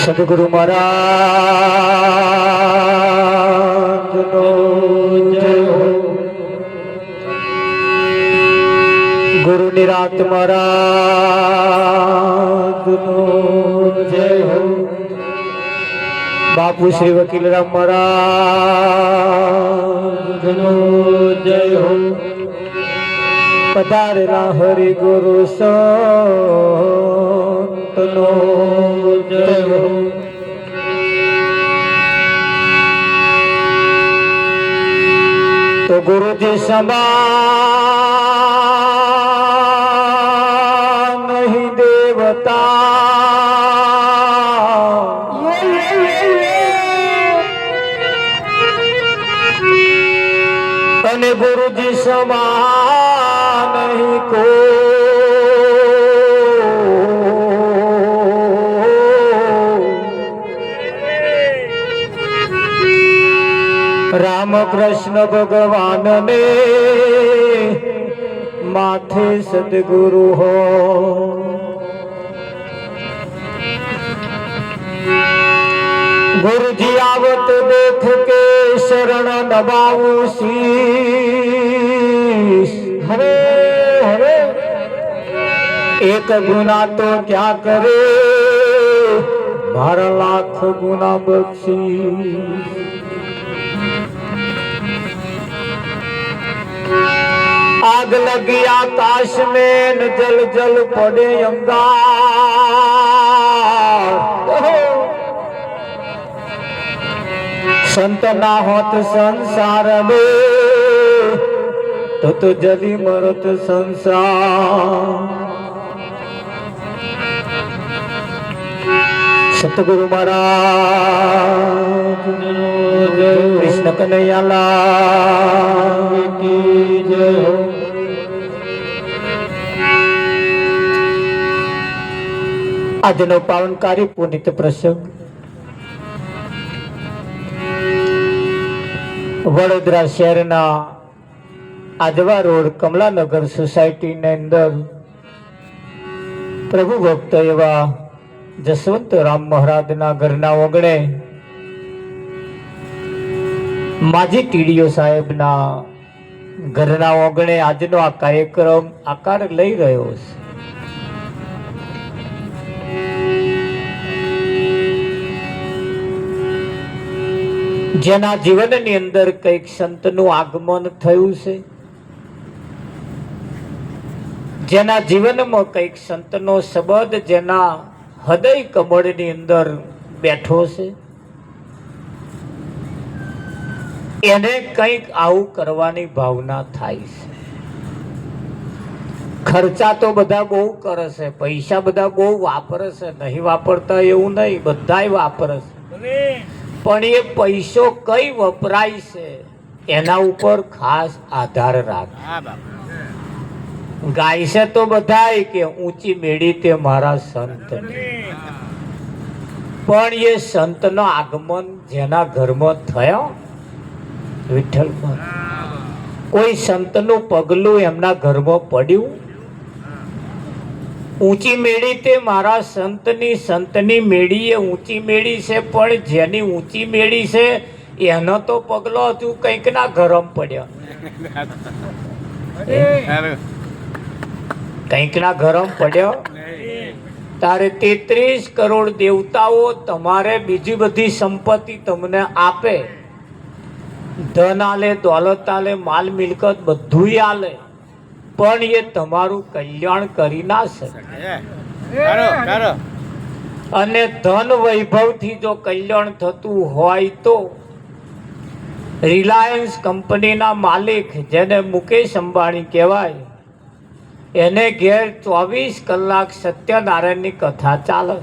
સદગુરુ મહારાજનો જય હો। ગુરુ નિરાંત મહારાજનો જય હો। બાપુ શ્રી વકીલરામ મહારાજનો જય હો। પધારેલા હરિ ગુરુ સંતનો જય હો। તો ગુરુજી સમાન નહીં દેવતા, અને ગુરુજી સમાન નહીં કોઈ। રામ કૃષ્ણ ભગવાન ને માથે સદગુરુ હો। ગુરુજી આવત દેખ કે શરણ નભાવું શીશ। હરે હરે એક ગુના તો ક્યાં કરે, મારા લાખ ગુના બક્ષી। आग लगी आकाश में न जल जल पड़े अंगार। संत ना होत संसार में तो जली मरत संसार। सतगुरु महाराज कृष्ण कन्हैया लाल की जय हो। આજનો પાવનકારી પુનિત પ્રસંગ વડોદરા શહેરના આજવા રોડ કમલાનગર સોસાયટીની અંદર પ્રભુ ભક્ત એવા જસવંત રામ મહારાજના ઘરના ઓગણે માજી ટીડીઓ સાહેબના ઘરના ઓગણે આજનો આ કાર્યક્રમ આકાર લઈ રહ્યો છે। જેના જીવનની અંદર કઈક સંતનું આગમન થયું છે, જેના જીવનમાં કઈક સંતનો શબ્દ જેના હૃદય કમળની અંદર બેઠો છે, એને કઈક આવું કરવાની ભાવના થાય છે। ખર્ચા તો બધા બહુ કરે છે, પૈસા બધા બહુ વાપરે છે, નહીં વાપરતા એવું નહીં, બધાય વાપરે છે, પણ એ પૈસો કઈ વપરાય છે એના ઉપર ખાસ આધાર રાખે। ગાય છે તો બધાય કે ઊંચી મેળી તે મારા સંત, પણ એ સંતનો આગમન જેના ઘરમાં થયો, વિઠ્ઠલમાં કોઈ સંતનું પગલું એમના ઘરમાં પડ્યું, ઊંચી મેળી તે મારા સંતની મેળી એ ઊંચી મેળી છે, પણ જેની ઊંચી મેળી છે એનો તો પગલો હજુ કંઈક ના ગરમ પડ્યો, કંઈક ના ગરમ પડ્યો। તારે 33 કરોડ દેવતાઓ તમારે બીજી બધી સંપત્તિ તમને આપે, ધન આલે, દોલત આલે, માલ મિલકત બધું આલે, પણ એ તમારું કલ્યાણ કરી ના શકે। અને ધન વૈભવથી જો કલ્યાણ થતું હોય તો રિલાયન્સ કંપનીના માલિક જેને મુકેશ અંબાણી કહેવાય, એને ઘેર 24 કલાક સત્યનારાયણની કથા ચાલે।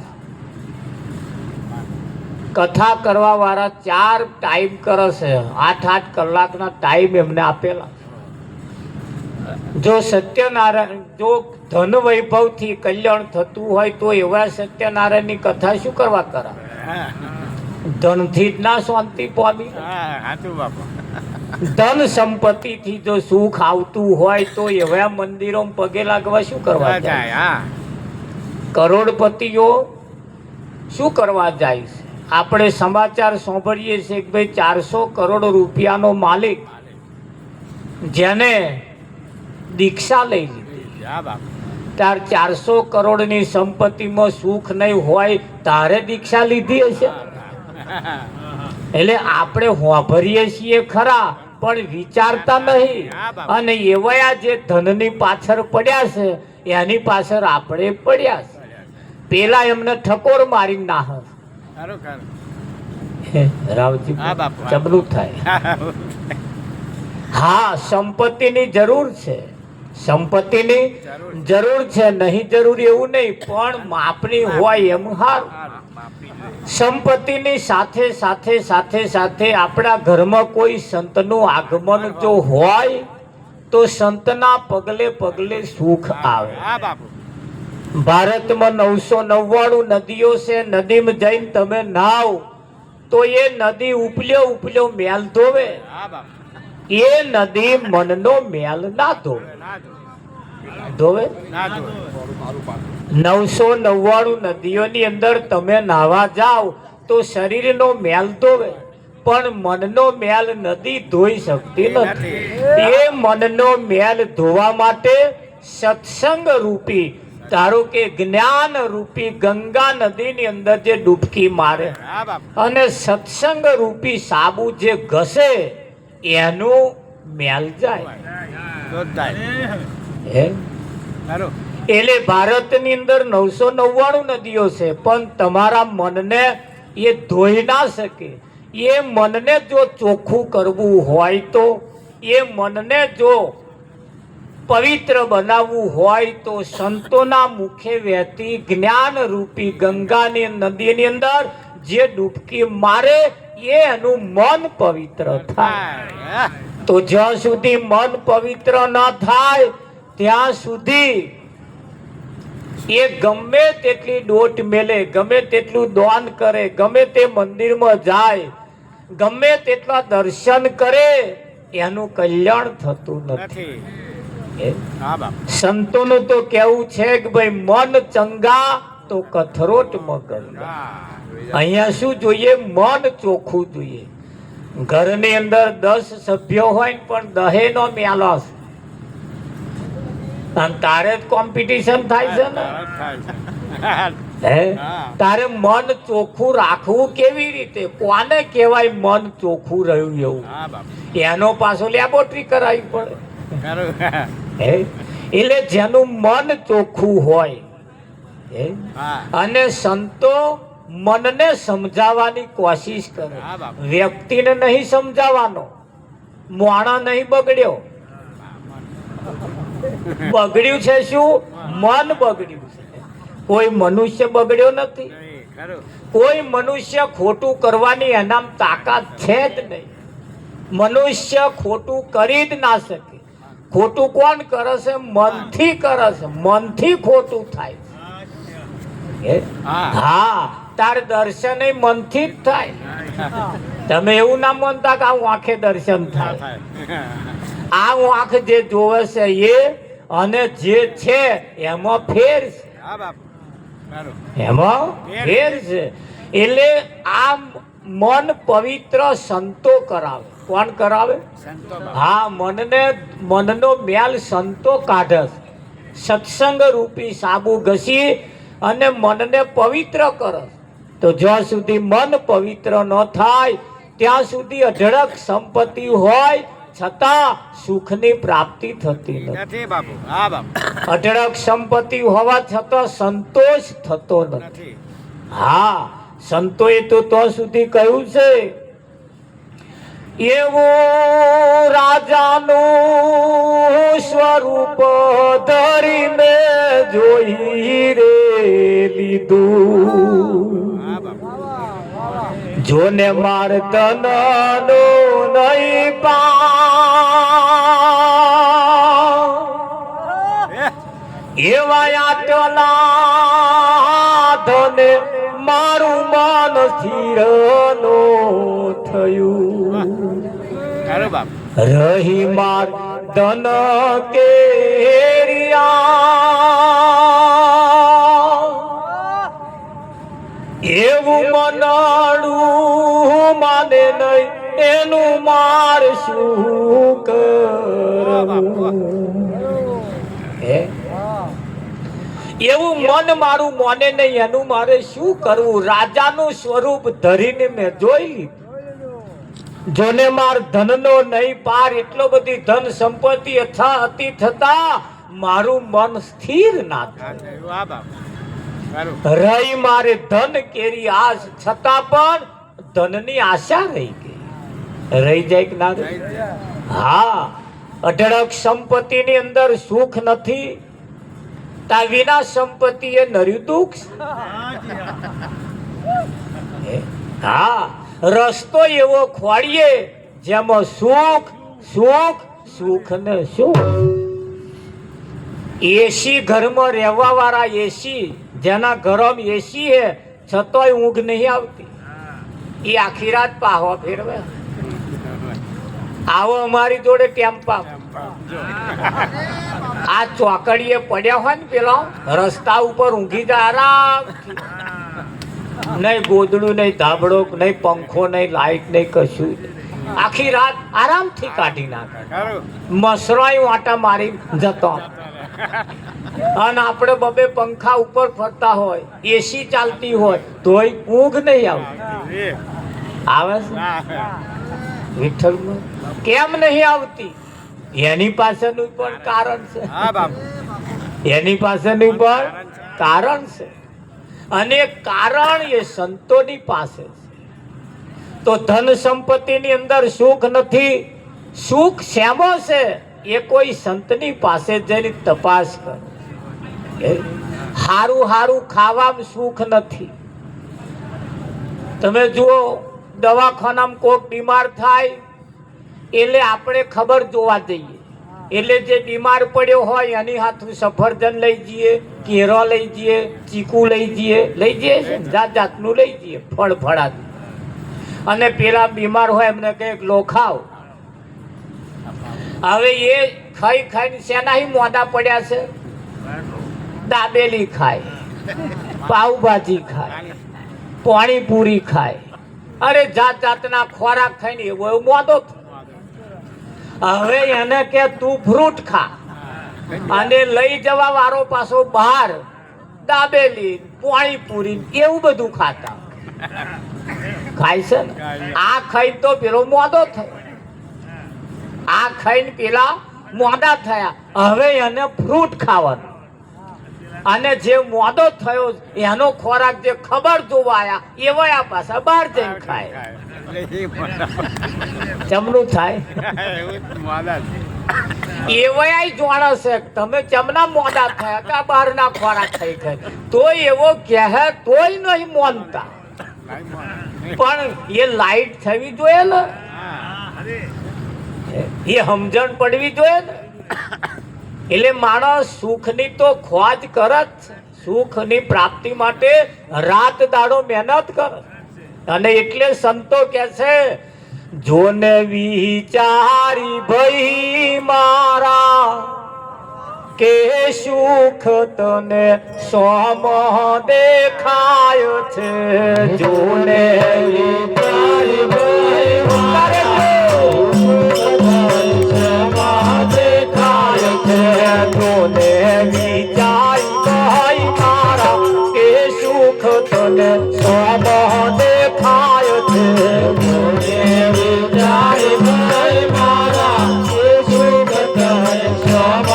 કથા કરવા વાળા 4 ટાઈમ કરે છે, 8-8 કલાકના ટાઈમ એમને આપેલા। જો સત્યનારાયણ જો ધન વૈભવથી કલ્યાણ થતું હોય તો એવા સત્યનારાયણની કથા શું કરવા કરા? ધનથી જ ના શાંતિ પામી। ધન સંપત્તિથી જો સુખ આવતું હોય તો એવા મંદિરોમાં પગે લાગવા શું કરવા જાય? કરોડપતિઓ શું કરવા જાય છે? આપણે સમાચાર સાંભળીએ છીએ કે ભાઈ 400 કરોડ રૂપિયાનો માલિક જેને દીક્ષા લઈ લીધી, તાર 400 કરોડની સંપત્તિમાં સુખ નહીં હોય તારે દીક્ષા લીધી હશે? એટલે આપણે હોભરીએ છીએ ખરા પણ વિચારતા નહીં, અને એવા જે ધનની પાછળ પડ્યા છે એની પાછળ આપણે પડ્યા છે. પેલા એમને ઠકોર મારી નાખ રાવજી ચબલું થાય. હા, સંપત્તિની જરૂર છે, સંપત્તિની જરૂર છે, નહીં જરૂર એવું નહીં, પણ માપની હોય એમ હારું. સંપત્તિની સાથે સાથે સાથે સાથે આપણા ઘરમાં કોઈ સંતનું આગમન જો હોય તો સંતના પગલે પગલે સુખ આવે. ભારતમાં 999 નદીઓ છે. નદીમાં જઈને તમે નાવ તો એ નદી ઉપલ્યો મેલ ધોવે, એ નદી મનનો મેલ ના ધોવે. ધોવે 999 નદીઓની અંદર તમે નાવા જાઓ તો શરીરનો મેલ ધોવે, પણ મનનો મેલ નદી ધોઈ શકતી નથી. એ મનનો મેલ ધોવા માટે સત્સંગ રૂપી, ધારો કે જ્ઞાન રૂપી ગંગા નદીની અંદર જે ડૂબકી મારે અને સત્સંગ રૂપી સાબુ જે ઘસે એનું મેલ જાય. એટલે ભારતની અંદર 999 નદીઓ છે, પણ તમારા મનને એ ધોઈ ના શકે. એ મનને જો ચોખ્ખું કરવું હોય તો, એ મનને જો પવિત્ર બનાવવું હોય તો સંતોના મુખે વહેતી જ્ઞાન રૂપી ગંગાની નદીની અંદર જે ડૂબકી મારે એનું મન પવિત્ર થાય. તો જ્યાં સુધી મન પવિત્ર ન થાય ત્યાં સુધી એ ગમે તેટલી દોટ મેલે, ગમે તેટલું દાન કરે, ગમે તે મંદિરમાં જાય, ગમે તેટલા દર્શન કરે, એનું કલ્યાણ થતું નથી. સંતોનું તો કેવું છે કે ભાઈ મન ચંગા તો કથરોટ મગર. અહીંયા શું જોઈએ? મન ચોખ્ખું જોઈએ. ઘરની અંદર 10 સભ્યો હોય પણ 10 નો મેલો છે, અને તારે જ કોમ્પિટિશન થાય છે ને. તારે મન ચોખ્ખું રાખવું કેવી રીતે? કોને કહેવાય મન ચોખ્ખું રહ્યું એવું? એનો પાછો લેબોરેટરી કરાવી પડે. એટલે જેનું મન ચોખ્ખું હોય, અને સંતો મનને સમજાવવાની કોશિશ કરે, વ્યક્તિને નહીં સમજાવવાનો. મોણા નહીં બગડ્યો, બગડ્યું છે શું? મન બગડ્યું છે. કોઈ મનુષ્ય બગડ્યો નથી. કોઈ મનુષ્ય ખોટું કરવાની એનામ તાકાત છે જ નહીં. મનુષ્ય ખોટું કરી જ ના શકે. ખોટું કોણ કરે છે? મનથી કરે છે. મનથી ખોટું થાય. હા, તાર દર્શન મનથી જ થાય. તમે એવું ના માનતા કે આ આંખે દર્શન થાય. આ આંખ જે જોવે છે એ અને જે છે એમાં ફેર છે, એમાં ફેર છે. એટલે આ મન પવિત્ર સંતો કરાવે. કોણ કરાવે? હા, મનનો મેલ સંતો કાઢે. સત્સંગ રૂપી સાબુ ઘસી અને મનને પવિત્ર કરે. તો જ્યાં સુધી મન પવિત્ર ન થાય ત્યાં સુધી અઢળક સંપત્તિ હોય છતાં સુખની પ્રાપ્તિ થતી નથી. અઢળક સંપત્તિ હોવા છતાં સંતોષ થતો નથી. હા, સંતોએ તો સુધી કહ્યું છે, એવું રાજાનું સ્વરૂપ ધરીને જોઈ રે લીધું, જોને માર તનનો નહીં પા એવા આટલા ધને મારું મન સ્થિર નો થયું. રહી માર ધન કેરિયા એવું મનાડું માને નહીં એનું માર શું કરવું હે એવું મન મારું મોને નહીં એનું મારે શું કરવું રાજાનું સ્વરૂપ ધરીને મેં જોઈ લીધું જોને માર ધનનો નહીં પાર એટલો બધી ધન સંપત્તિ હતી છતાં મારું મન સ્થિર ના થયું રહી મારે ધન કેરી આશ છતાં પણ ધનની આશા રહી ગઈ રહી જાય કે ના રહી હા અઢળક સંપત્તિની અંદર સુખ નથી તા વિના સંપત્તિ એ નર્યું દુઃખ હા રસ્તો એવો ખોડીએ જેમાં સુખ સુખ સુખ ને સુખ એસી ઘરમાં રહેવા વાળા એસી જેના ઘરમાં એસી હે છતોય ઊંઘ નહીં આવતી એ આખી રાત પાહવા ફેરવે આવો અમારી જોડે ટેમ્પા આ ચોકડીએ પડ્યા હોય ને પેલો રસ્તા ઉપર ઊંઘી જાય આરામ નહીં ગોદડું નહીં ધાબળો નહીં પંખો નહીં લાઈટ નહીં કશું આખી રાત આરામથી કાઢી નાખે મસરાયું આટા મારી જતો અને આપણે બબે પંખા ઉપર ફરતા હોય એસી ચાલતી હોય તોય ઊંઘ નહીં આવતી આવે છે વિઠ્ઠલમાં કેમ નહીં આવતી એની પાસેનું પણ કારણ છે એની પાસેનું પણ કારણ છે અને કારણ એ સંતોની પાસે છે તો ધન સંપત્તિની અંદર સુખ નથી સુખ શેમો છે એ કોઈ સંતની પાસે જઈને તપાસ કરો હારું હારું ખાવામાં સુખ નથી તમે જુઓ દવાખાનામાં કોઈક બીમાર થાય એટલે આપણે ખબર જોવા જઈએ એટલે જે બીમાર પડ્યો હોય એની હાથમાં સફરજન લઈ જઈએ કેરો લઈ જઈએ ચીકુ લઈ જઈએ જાત જાતનું લઈ જઈએ ફળ ફળાતું અને પેલા બીમાર હોય એમને કંઈક લોખાવ હવે એ ખાઈ ખાઈને શેનાહી મોડા પડ્યા છે દાબેલી ખાય પાવભાજી ખાય પાણીપુરી ખાય અરે જાત જાતના ખોરાક ખાઈને એવો મોદો હવે એને કે તું ફ્રૂટ ખા અને લઈ જવા વાળો પાછો બહાર દાબેલી પાણીપુરી એવું બધું ખાતા ખાય છે ને આ ખાઈ તો પેલો મોદો થયો આ ખાઈને પેલા મોડા થયા હવે એને ફ્રૂટ ખાવાનું અને જે મોદો થયો એનો ખોરાક જે ખબર જોવાયા એવા આ પાછા બહાર જઈને ખાય ચમનું થાય એવાય જાણે છે તમે ચમના મોડા થયા કે બહારના ખોરાક ખાઈ ખાય તોય એવો કહે તોય નહીં માનતા પણ એ લાઈટ થવી જોઈએ ને એ સમજણ પડવી જોઈએ ને એટલે માણસ સુખની તો ખોજ કરે જ સુખની પ્રાપ્તિ માટે રાત દાડો મહેનત કરે અને એટલે સંતો કે છે જોને વિચારી ભઈ મારા કે સુખ તને સોમ દેખાય છે જોને વિચારી ભઈ મારા દેખાય છે જોને વિચારી ભઈ મારા કે સુખ તને સોમ દેખાય છે જોને વિચારી ભઈ મારા કે સુખ તને સોમ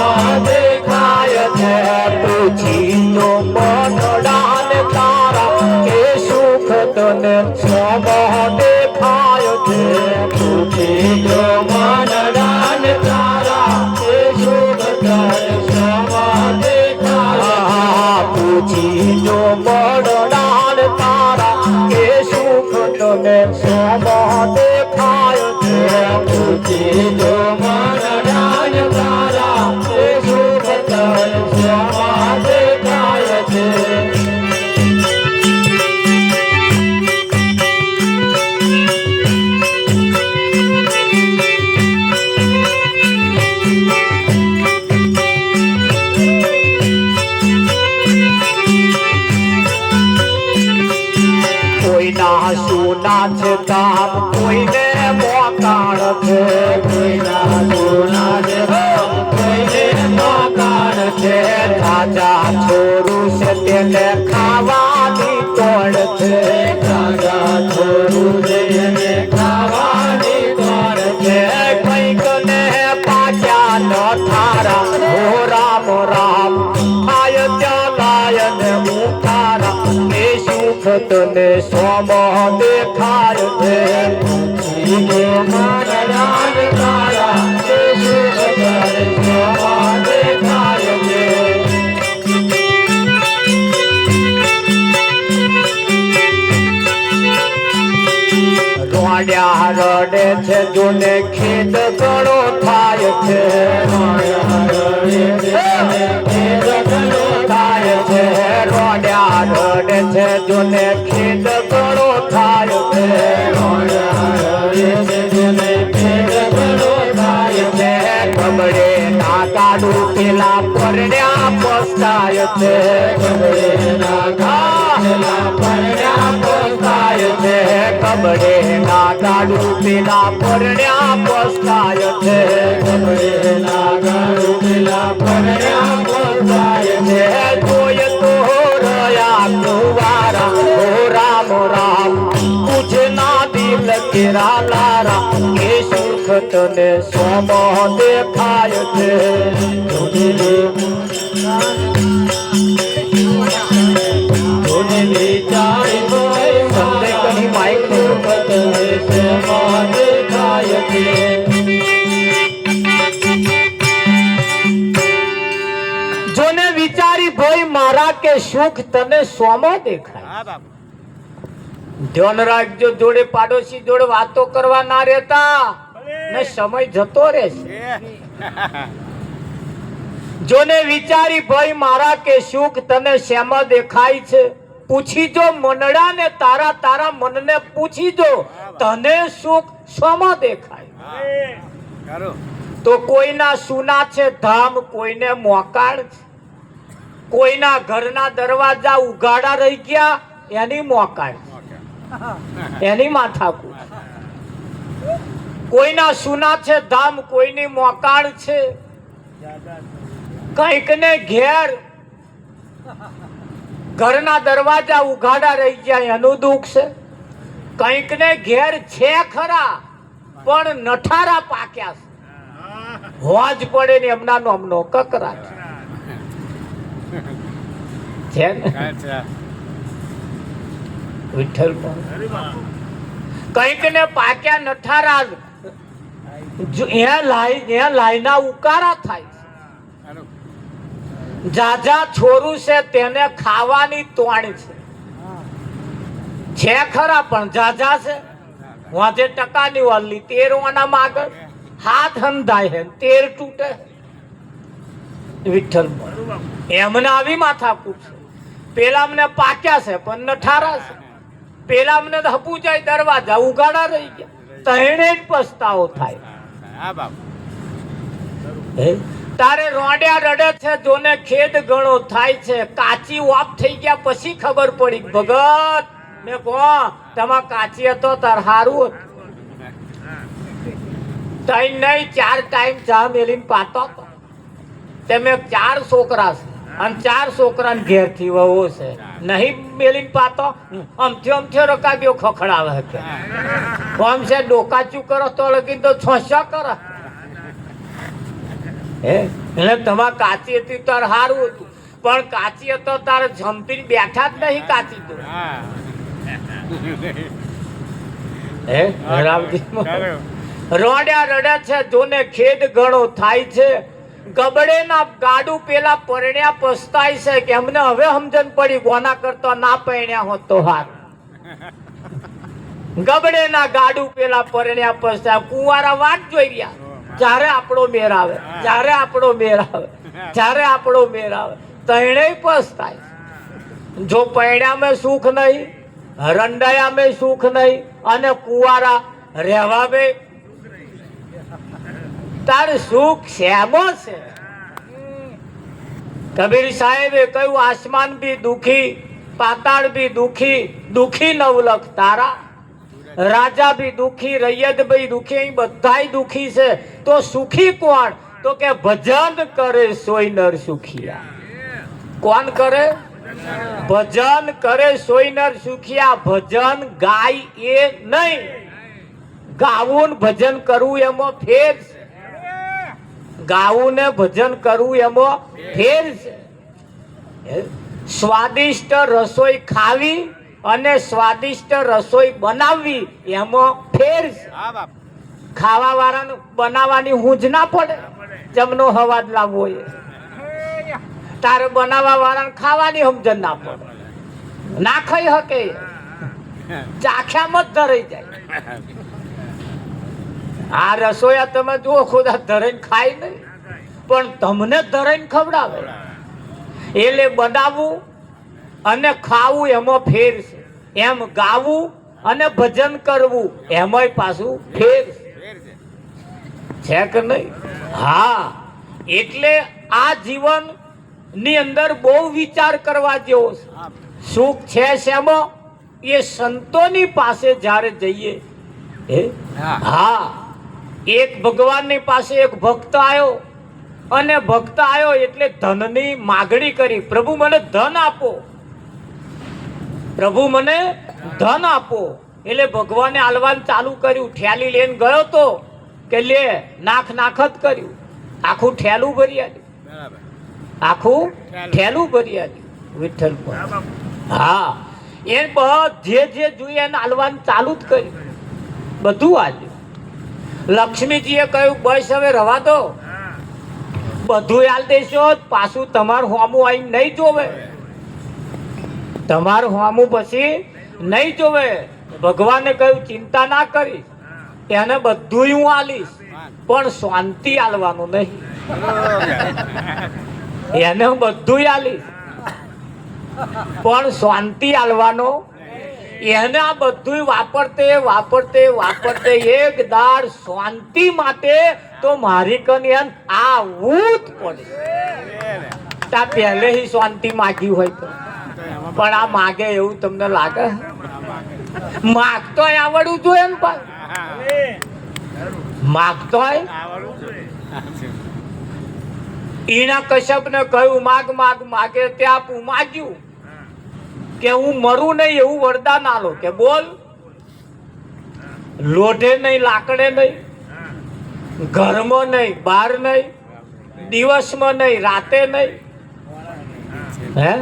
દેખાય છે પૂછી નો મનડાન તારા કે સુખ તને સોમ દેખાય છે પૂછી નો મનડાન તારા કે સુખ તને સોમ દેખાય પૂછી નો મનડાન તારા કે સુખ તને સોમ દેખાય છે પૂછી નો મનડાન તારા કે સુખ તને સોમ દેખાય છે કોઈના સોના છે ધામ કોઈને મોકાણ છે કોઈના સોના છે ધામ કોઈને મોકાણ છે રાજા છોરું છે તેને ખાવાની તોડ છે રાજા છોરું છે તેને ખાવાની તોડ છે કંઈક ને પાક્યા ન થારા હો રામ રામ થાય ચલાય ને મુખારા એ સુખ તને સોમ દેખાય છે રોડ્યા રડે છે જોને ખેદ ઘણો થાય છે થાય છે રોડ્યા રડે છે જોને ખેદ ઘણો થાય છે ગબડે ના કાઢું પેલા પરણ્યા પસ્તાય છે ગબડે ના ગાડું પેલા પરણ્યા પસ્તાય છે ગબડે ના ગાડું પેલા પરણ્યા પસ્તાય છે જોય તો રહ્યા કુવારા હો રામ રામ પૂછના દિલ કેરા લારા એ સુખ તને સોમ દેખાય છે જોને વિચારી ભાઈ મારા કે સુખ તને સોમો દેખાય ધ્યાન રાખજો જોડે પાડોશી જોડે વાતો કરવા ના રહેતા ને સમય જતો રહેશે જોને વિચારી ભાઈ મારા કે સુખ તને શેમાં દેખાય છે પૂછી જો મનડા ને તારા તારા મનને પૂછી જો તને સુખ શેમાં દેખાય તો કોઈના સુના છે ધામ કોઈને મોકાળ છે કોઈના ઘરના દરવાજા ઉઘાડા રહી ગયા એની મોકાળ એની માથાકૂટ કોઈના સુના છે ધામ કોઈની મોકાળ છે કઈક ને ઘેર ઘરના દરવાજા ઉઘાડા રહી ગયા એનું દુઃખ છે કઈક ને ઘેર છે ખરા પણ નઠારા પાક્યા છે હોજ પડે ને એમના નામનો કકરાટ છે ને વિઠ્ઠલ કઈક ને પાક્યા નઠારા લાઈના ઉકારા થાય જાજા છોરું છે તેને ખાવાની તોણ છે ખરા પણ જાજા છે વાંચે ટકાની વાલી 13 આગળ હાથ હંધાય હે 13 તૂટે વિઠ્ઠલ એમને આવી માથાકૂટ છે પેલા અમને પાક્યા છે પણ નઠારા છે પેલા અમને હપુ જાય દરવાજા ઉગાડા રહી ગયા તહેણે જ પસ્તાવો થાય તારે રોડ્યા રડે છે જોને ખેદ ઘણો થાય છે કાચી વાપ થઈ ગયા પછી ખબર પડી ભગત મેં કહો તમા કાચી હતો તાર હારું તઈ નહીં 4 ટાઈમ ચા મેલીને પાતો તમે 4 છોકરા છે અને 4 છોકરાને ઘેર થી વહુ છે નહીં મેલીને પાતો અમથ્યો રકાબ્યો ખખડાવે કે કોમ છે ડોકાચું કરો તો લગીન તો છોછા કરો એટલે તમાર કાચી હતી તાર હારું હતું પણ કાચી હતો તારે જંપીને બેઠા જ નહીં કાચી તો રોડ્યા રડે છે જોને ખેદ ઘણો થાય છે ગબડે ના ગાડું પેલા પરણ્યા પસ્તાય છે કે અમને હવે સમજણ પડી કોના કરતા ના પરણ્યા હોત તો હાર ગબડે ના ગાડું પેલા પરણ્યા પસ્તાય કુંવારા વાટ જોઈ રહ્યા જ્યારે આપણો મેર આવે જ્યારે આપણો મેર આવે જ્યારે આપણો મેર આવે તણે પસ્તાય જો પૈણામાં સુખ નહીં રંડાયામાં સુખ નહીં અને કુંવારા રહેવા બે તાર સુખ શેમો છે કબીર સાહેબે કહ્યું આસમાન ભી દુખી પાતાળ બી દુખી, દુખી નવલખ તારા, રાજા બી દુખી, રૈયત બી દુખી, અહીં બધાય દુખી છે. તો સુખી કોણ? તો કે ભજન કરે સોય નર સુખિયા. કોણ કરે? ભજન કરે સોય નર સુખિયા. ભજન ગાય એ નહીં, ગાવું ને ભજન કરવું એમાં ફેર છે. ગાવું ને ભજન કરવું એમાં ફેર છે. સ્વાદિષ્ટ રસોઈ ખાવી અને સ્વાદિષ્ટ રસોઈ બનાવવી એમાં ફેર છે. ખાવા વાળાને બનાવવાની હુંજ ના પડે, જમનો હવાજ લાવવો એ. તારે બનાવવા વાળાને ખાવાની સમજણ ના પડે, ના ખાઈ શકે, ચાખ્યામાં જ ધરાઈ જાય. આ રસોયા તમે જુઓ, ખુદા ધરાઈને ખાય નહીં, પણ તમને ધરાઈને ખવડાવે. એટલે બનાવવું અને ખાવું એમાં ફેર છે. એમ ગાવું અને ભજન કરવું એમાંય પાછું ફેર છે કે નહીં? હા, એટલે આ જીવન ની અંદર બહુ વિચાર કરવા જેવો છે. સુખ છે શેમાં? એ સંતોની પાસે જ્યારે જઈએ. હા, એક ભગવાનની પાસે એક ભક્ત આવ્યો, અને ભક્ત આવ્યો એટલે ધનની માગણી કરી. પ્રભુ મને ધન આપો, પ્રભુ મને ધન આપો. એટલે ભગવાને આલવાનું ચાલુ કર્યું. ઠેલી લઈને ગયો તો કે લે, નાખ નાખ જ કર્યું. આખું ઠેલું ભરી આવ્યું, આખું ઠેલું ભરી આવ્યું વિઠ્ઠલ પર. હા, એ જે જે જોઈએ એને આલવાનું ચાલુ જ કર્યું, બધું આલ્યું. લક્ષ્મીજીએ કહ્યું બસ હવે રવા દો, બધું આલ દેશો, પાછું તમારું હોમું આવીને નહીં જોવે, તમારું હોમું પછી નહીં જોવે. ભગવાને કહ્યું ચિંતા ના કરીશ, એને બધું હું આલીશ, પણ શાંતિ આલવાનું નહીં. એને હું બધું આલીશ, પણ શાંતિ આલવાનો. એને આ બધું વાપરતે વાપરતે વાપરતે એક દાડ શાંતિ માટે તો મારી કન્યા આવું જ પડે. તા પહેલે શાંતિ માગી હોય તો, પણ આ માગે એવું તમને લાગે? માગતો આવડવું જોઈએ ને ભાઈ, માગતો ઈના કશ્યપ ને કહ્યું માગ માગ, માગે તે આપું. માગ્યું કે હું મરું નહીં એવું વરદાન આલો. કે બોલ, લોઢે નહીં, લાકડે નહીં, ઘરમાં નહીં, બહાર નહીં, દિવસમાં નહીં, રાતે નહીં, હે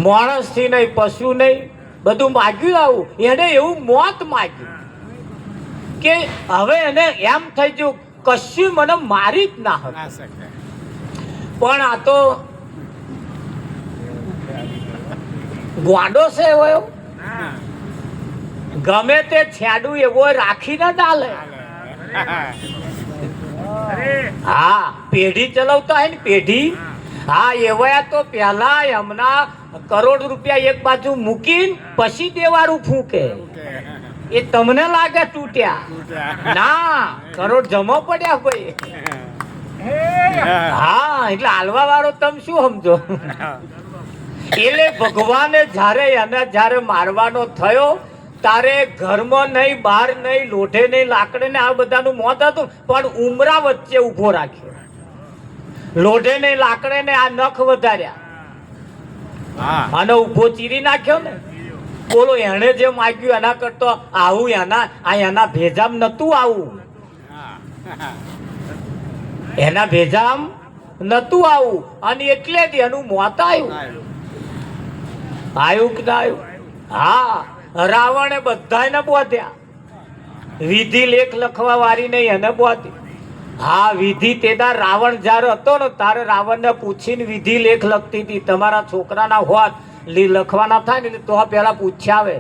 માણસ થી નહીં, પશુ નહીં, બધું માગ્યું. આવું એને એવું મોત માગ્યું કે હવે એને એમ થઈ ગયું કશું મને મારી જ ના શકે. પણ આ તો ગોંડો છે એવો, ગમે તે છેડું એવો રાખીને ચાલે. હા, પેઢી ચલાવતા હોય ને, પેઢી. હા, એવા તો પેલા એમના કરોડ રૂપિયા એક બાજુ મૂકીને પછી દેવારું ફૂંકે. એ તમને લાગે તૂટ્યા? ના, કરોડ જમો પડ્યા ભાઈ. હા, એટલે હાલવા વાળો તમે શું સમજો? એટલે ભગવાને જ્યારે મારવાનો થયો તારે ઘરમાં નહીં, બહાર નહીં, લોઢે નહીં, લાકડે નહીં, આ બધાનું મોત હતું, પણ ઉમરા વચ્ચે ઉભો રાખ્યો. લોઢે નહીં, લાકડે નહીં, આ નખ વધાર્યા અને ઉભો ચીરી નાખ્યો ને. બોલો, એને જે માગ્યું એના કરતો આવું એના ભેજામ નતું આવું, એના ભેજામ નતું આવું, અને એટલે જ એનું મોત આવ્યું. આવ્યું કે ના આવ્યું? હા, રાવણે બધાને બોધ્યા, વિધિ લેખ લખવા વાળી નહીં એને બોધી. હા, વિધિ તેના રાવણ જયારે હતો ને તારે રાવણને પૂછીને વિધિ લેખ લખતી હતી. તમારા છોકરાના હોત લખવાના થાય ને તો પેલા પૂછ્યા આવે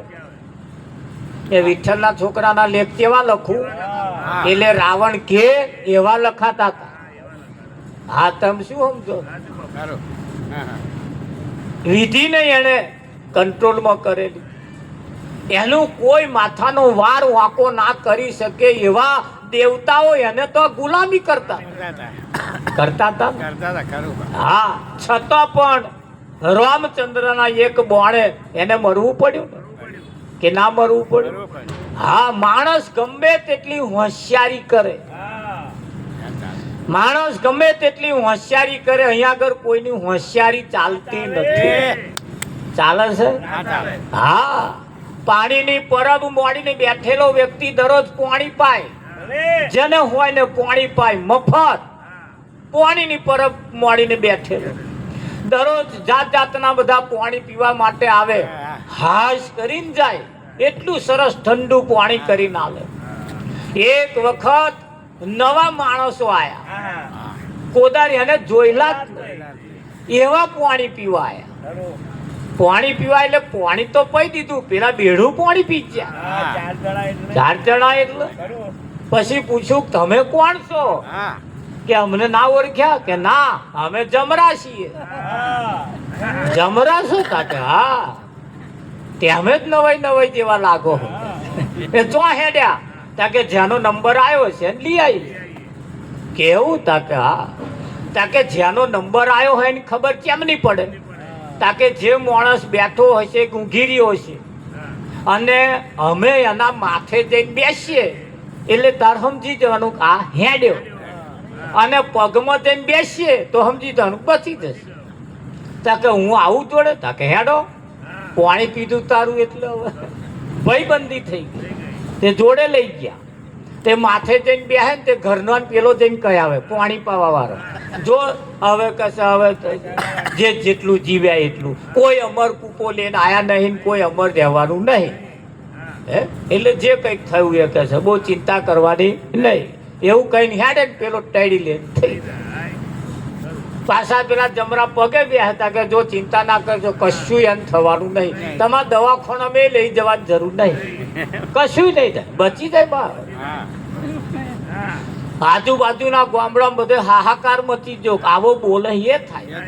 એ વિઠ્ઠલના છોકરાના લેખ કેવા લખું, એટલે રાવણ કે એવા લખાતા હતા. હા, તમે શું સમજો? વિધિ નહીં એને કંટ્રોલમાં કરેલી, એનું કોઈ માથાનો વાર વાંકો ના કરી શકે એવા દેવતાઓ એને તો ગુલામી કરતા હતા. હા, છતાં પણ રામચંદ્રના એક બોણે એને મરવું પડ્યું ને કે ના મરવું પડ્યું? હા, માણસ ગમે તેટલી હોશિયારી કરે, માણસ ગમે તેટલી હોશિયારી કરે, અહીંયા આગળ કોઈની હોશિયારી ચાલતી નથી. ચાલે છે? હા, પાણીની પરબ મોડીને બેઠેલો વ્યક્તિ દરરોજ પાણી પાય, જેને હોય ને પાણી પાય મફત. પાણીની પરબ મોડીને બેઠેલો દરરોજ જાત જાતના બધા પાણી પીવા માટે આવે, હાશ કરીને જાય. એટલું સરસ ઠંડુ પાણી કરીને આવે. એક વખત નવા માણસો આયા, કોદારી અને જોયેલા જ નહીં, એવા પાણી પીવા આયા. પાણી પીવા એટલે પાણી તો પી દીધું, પેલા બેડું પાણી પી ગયા. 4 જણા એટલે પછી પૂછ્યું તમે કોણ છો? કે અમને ના ઓળખ્યા? કે ના, અમે જમરા છીએ. જમરા શું? કાકે હા, તમે જ નવાઈ નવાઈ જેવા લાગો. એ ચો હેડ્યા? તાકે જેનો નંબર આવ્યો છે લઈ આવી. કેવું? તાકે હા. તાકે જેનો નંબર આવ્યો હોય ને ખબર કેમ નહીં પડે? તાકે જે માણસ બેઠો હશે ઊંઘી રહ્યો છે અને અમે એના માથે જઈને બેસીએ એટલે તાર સમજી જવાનું આ હેડ્યો, અને પગમાં જઈને બેસીએ તો સમજી જવાનું બચી જશે. તાકે હું આવું જોડે? તાકે હેડો. પાણી પીધું તારું એટલે હવે ભાઈબંધી થઈ ગઈ. તે જોડે લઈ ગયા. તે માથે જઈને બેસે ને તે ઘરનો પેલો જઈને કહે આવે પાણી પાવા વાળો, જો હવે કશે હવે જે જેટલું જીવ્યા એટલું, કોઈ અમર કૂપો લઈને આયા નહીં, કોઈ અમર રહેવાનું નહીં. એટલે જે કંઈક થયું એ કહે છે બહુ ચિંતા કરવાની નહીં. એવું કહીને હેડે ને પેલો ટાળી લે થઈ જાય. પાછા પેલા જમરા પગે બેસા હતા કે જો ચિંતા ના કરજો, કશું એમ થવાનું નહીં, તમારે દવાખાનામાં લઈ જવાની જરૂર નહીં, કશું નહીં થાય, બચી જાય બહાર. આજુબાજુના ગામડામાં બધે હાહાકાર મચી ગયો, આવો બોલે એ થાય.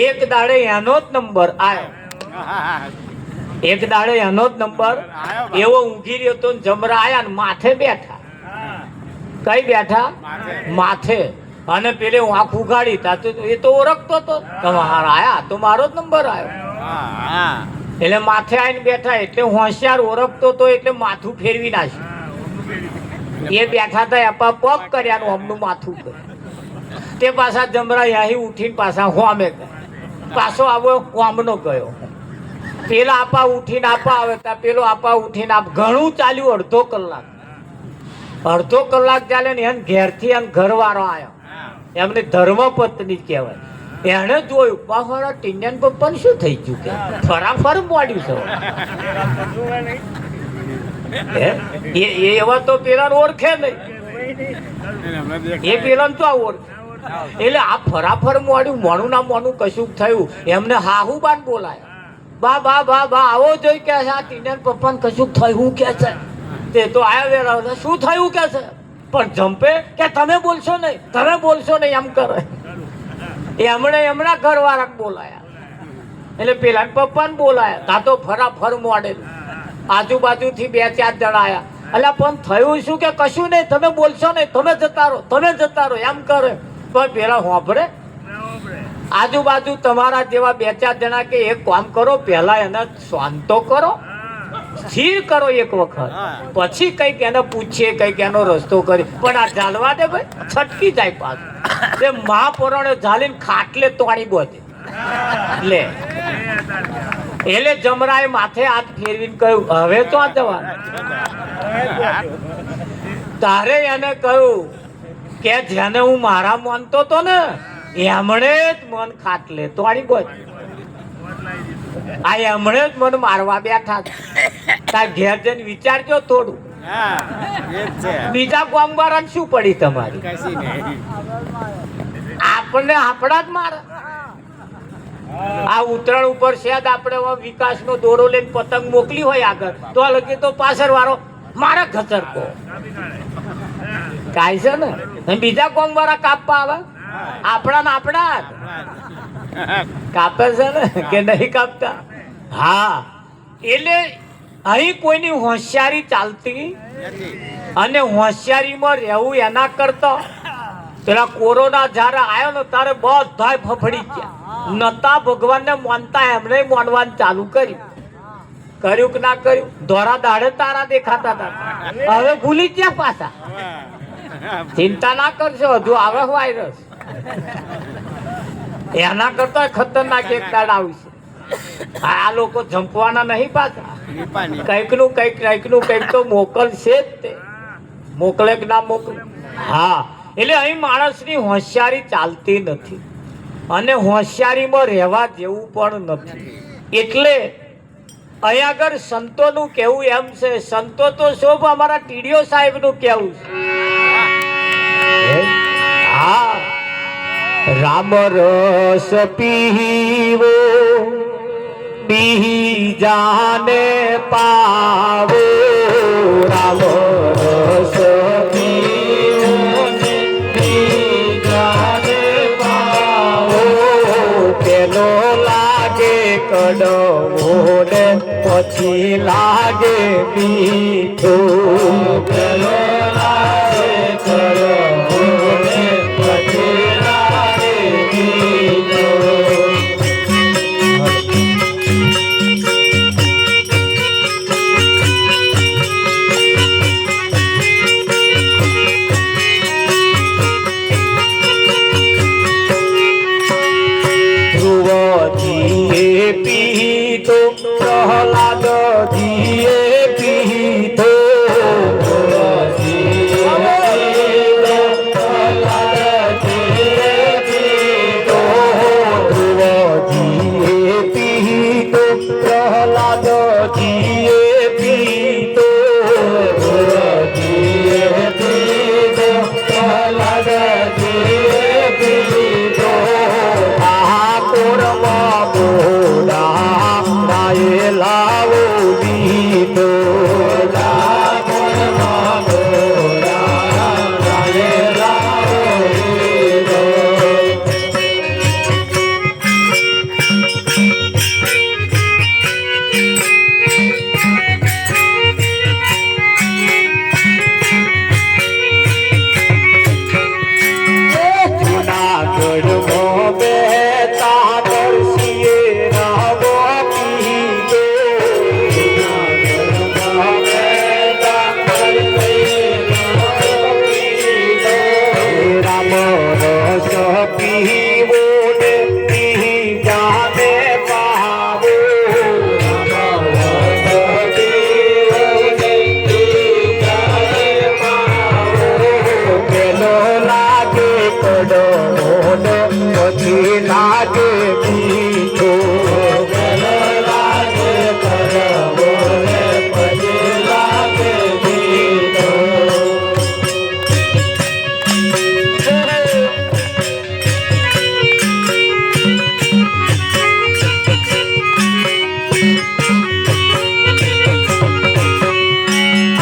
એક દાડે એનો જ નંબર આવ્યો, એક દાડે એનો જ નંબર એવો ઊંઘી રહ્યો તો જમરા આયા ને માથે બેઠા. કઈ બેઠા? માથે. અને પેલે આંખ ઉઘાડી તા તો એ તો ઓળખતો હતો, તમારા આયા તો મારો જ નંબર આવ્યો. એટલે માથે આવીને બેઠા એટલે હોશિયાર ઓળખતો તો એટલે માથું ફેરવી નાખ્યું. એ બેઠા હતા આપા પગ કર્યાનું હમનું માથું કર્યું. તે પાછા જમરા અહીં ઉઠીને પાછા હોમે ગયા, પાછો આવો હોમનો ગયો. પેલા આપા ઉઠીને આપા આવે તા પેલો આપા ઉઠીને આપ ઘણું ચાલ્યું, અડધો કલાક. અડધો કલાક ચાલે ને એને ઘેરથી એમ ઘરવાળો આવ્યો, એમને ધર્મપત્ની કહેવાય. એને જોયું બાહરા ટીંડિયન પપ્પાને શું થઈ ગયું કે ફરાફર મોડ્યું છે. એવા તો પેલા ઓળખે નહીં, એ પેલા તો આ ઓળખે. એટલે આ ફરાફર મોડ્યું, મોનું ના મોનું કશું થયું. એમને હાહુબાન બોલાય, બા બા બા બા આવો જોઈ કે આ ટીંડિયન પપ્પાને કશું થયું કે છે. તે તો આયા વેરા શું થયું કે છે, પણ જંપે કે તમે બોલશો નહીં, તમે બોલશો નહીં એમ કરે. એમણે એમના ઘરવાળાને બોલાયા એટલે પેલા પપ્પાને બોલાયા. તા તો ફરાફર મોડેલું. આજુબાજુથી 2-4 જણા આયા. એટલે પણ થયું શું કે કશું નહીં, તમે બોલશો નહીં, તમે જતા રહો, તમે જતા રહો એમ કરે. પણ પેલા હોંભળે? આજુબાજુ તમારા જેવા 2-4 જણા કે એક કામ કરો, પહેલા એને શાંતો કરો, સ્થિર કરો એક વખત, પછી કઈક એને પૂછીએ, કઈક એનો રસ્તો કરી. પણ આ ઝાલવા દે ભાઈ, છટકી જાય પાછું. તે મહાપુરાણે ઝાલીને ખાટલે તોડી બોધે લે. એટલે જમરાએ માથે હાથ ફેરવીને કહ્યું હવે તો આ જવાનું. તારે એને કહ્યું કે જેને હું મારા માનતો તો ને એમણે જ મન ખાટલે તોડી બોધ. આ એમણે જ મને મારવા બેઠા. તાર ઘેર જઈને વિચારજો થોડું. બીજા કામવાળાને શું પડી તમારી? આપણને આપણા જ મારે. આ ઉત્તરાયણ ઉપર શેદ આપણે વિકાસનો દોરો લઈને પતંગ મોકલી હોય આગળ તો લગે તો પાછળ વાળો મારે ઘસરકો કાય છે ને. બીજા કામવાળા કાપવા આવે, આપણા ને આપણા કાપે છે ને કે નહીં કાપતા? હા. એટલે અહીં કોઈની હોશિયારી ચાલતી અને હોશિયારીમાં રહેવું એના કરતા પેલા કોરોના જયારે આવ્યો ને ત્યારે બધા ફફડી ગયા, નતા ભગવાનને માનતા એમને માનવાનું ચાલુ કર્યું કે ના કર્યું? ધોરા દાડે તારા દેખાતા હતા, હવે ભૂલી ગયા પાછા. ચિંતા ના કરશો, હજુ આવે વાયરસ, એના કરતા ખતરનાક એક દાડ આવશે. આ લોકો જંપવાના નહીં પાછા, કઈક નું કઈક તો મોકલશે જ તે, મોકલે કે ના મોકલે. હા, એટલે અહીં માણસની હોશિયારી ચાલતી નથી અને હોશિયારીમાં રહેવા જેવું પણ નથી. એટલે અહીં આગળ સંતોનું કેવું એમ છે, સંતો તો શોભ અમારા ટીડીઓ સાહેબનું કેવું છે. હા, રામ રસ પીવો બીજાને પાવો, રામ રસ પીવો બીજાને પાવો, પેલો લાગે કડવો ને પછી લાગે મીઠું, પેલો લાગે કડવો ને પછી લાગે મીઠું. પીતો પ્રહલાદજીએ પીતો, પ્રહલાદજીએ પીતો, ધ્રુવજીએ પીતો પ્રહલાદજીએ પીતો, ધ્રુવજીએ પીતો પ્રહલાદજીએ પીતો. આ કોરમાં લાવો દીધો, જુનાગઢમાં બેતા દર્શીએ રાવો પીધો, રામ રસ પીવો ને બીજાને પાવો, રામ રસ પીવો ને બીજાને પાવો, પેલો લાગે કડવો ને પછી લાગે મીઠો, પેલો લાગે કડવો ને પછી લાગે મીઠો.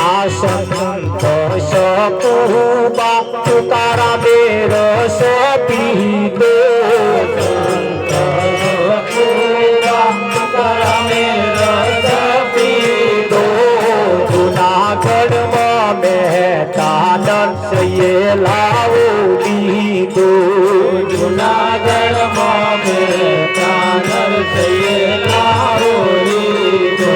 આ સંત સપુબા તુકારામે રસ પીધો, તુકારામે રસ પીધો, જુનાગઢમાં મહેતા નરસૈયે લાવો દીધો, જુનાગઢમાં મહેતા નરસૈયે લાવો દીધો.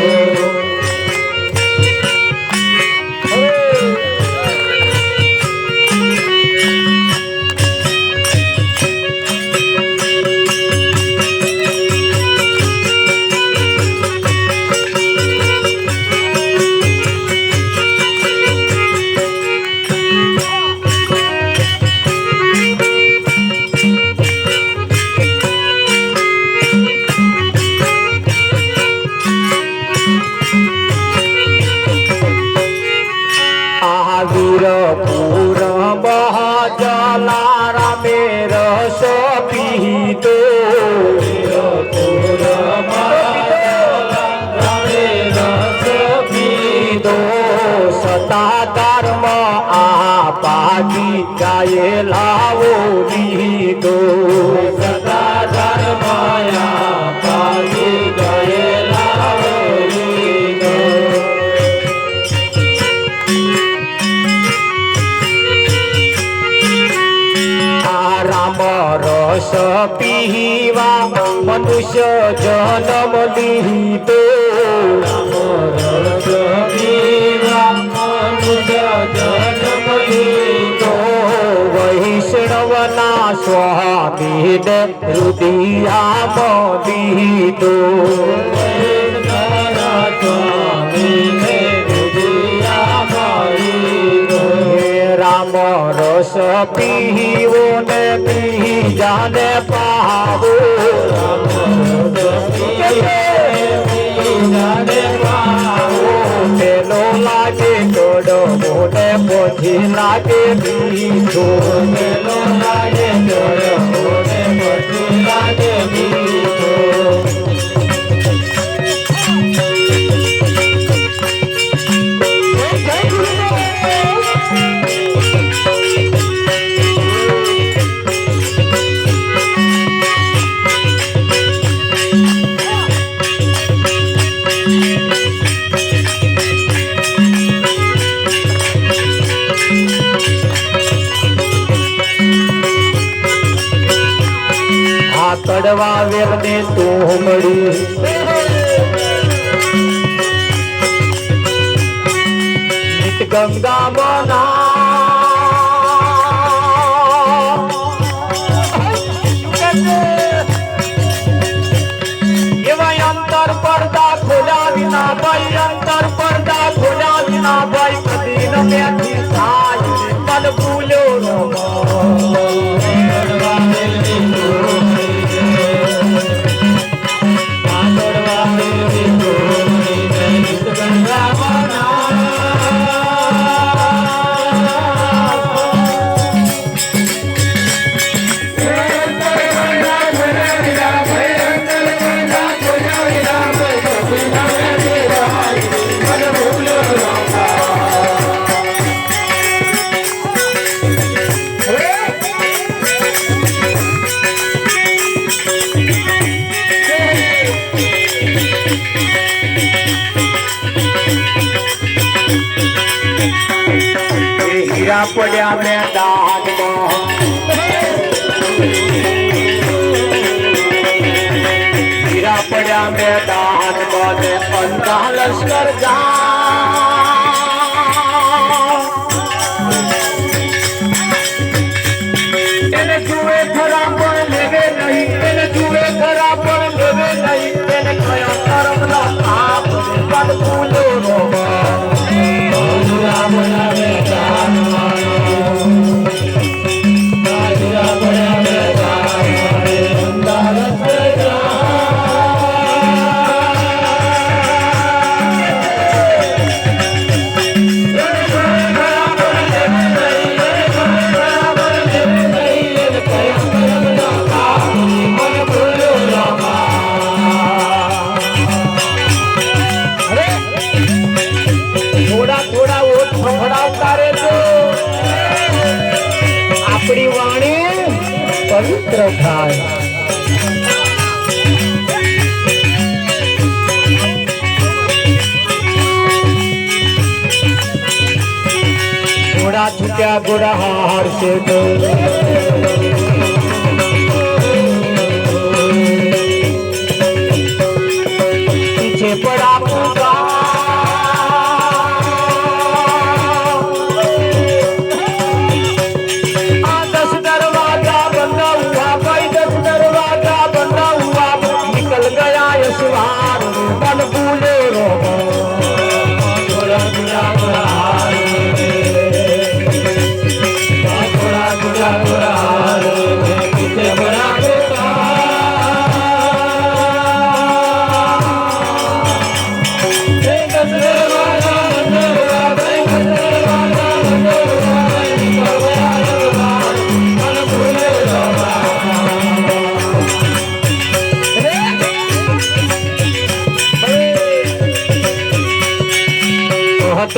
વીરપુર જલારામે રસ પીધો, વીરપુર જલારામે રસ પીધો, સતાધારમાં આ પાજી ગાયે લાવો દીધો, સતાધારમાં આ પાજી ગાયે લાવો દીધો. પીવા મનુષ્ય જન્મ લીધો રામ રસ પીવા મનુષ્ય જન્મ લીધો વૈષ્ણવના સ્વામીને હૃદયામાં દીધો રામ રસ પીવો ને બીજાને પાવો પેલો લાગે ચડવો ને પછી લાગે બીજો પેલો લાગે ચડવો ને પછી લાગે બીજો કડવા વેલને તું મળી ગંગા મના એવા અંતર પડદા ખોલ્યા વિના ભાઈ અંતર પડદા ખોલ્યા વિના ભાઈ કદી ન મેથી થાય મન ભૂલ્યો હીરા પડ્યા મેદાનમાં હીરા પડ્યા મેદાનમાં ને અંધા લશ્કર એને જુએ ખરા પણ લેવે નહીં એને જુએ ખરા પણ લેવે નહીં એને કયા કર્મનો પાપ પણ ભૂલો આપણી વાણી પવિત્ર થાય ઘોડા છૂટ્યા ઘોડા હારશે તો પીછે પડા પૂકા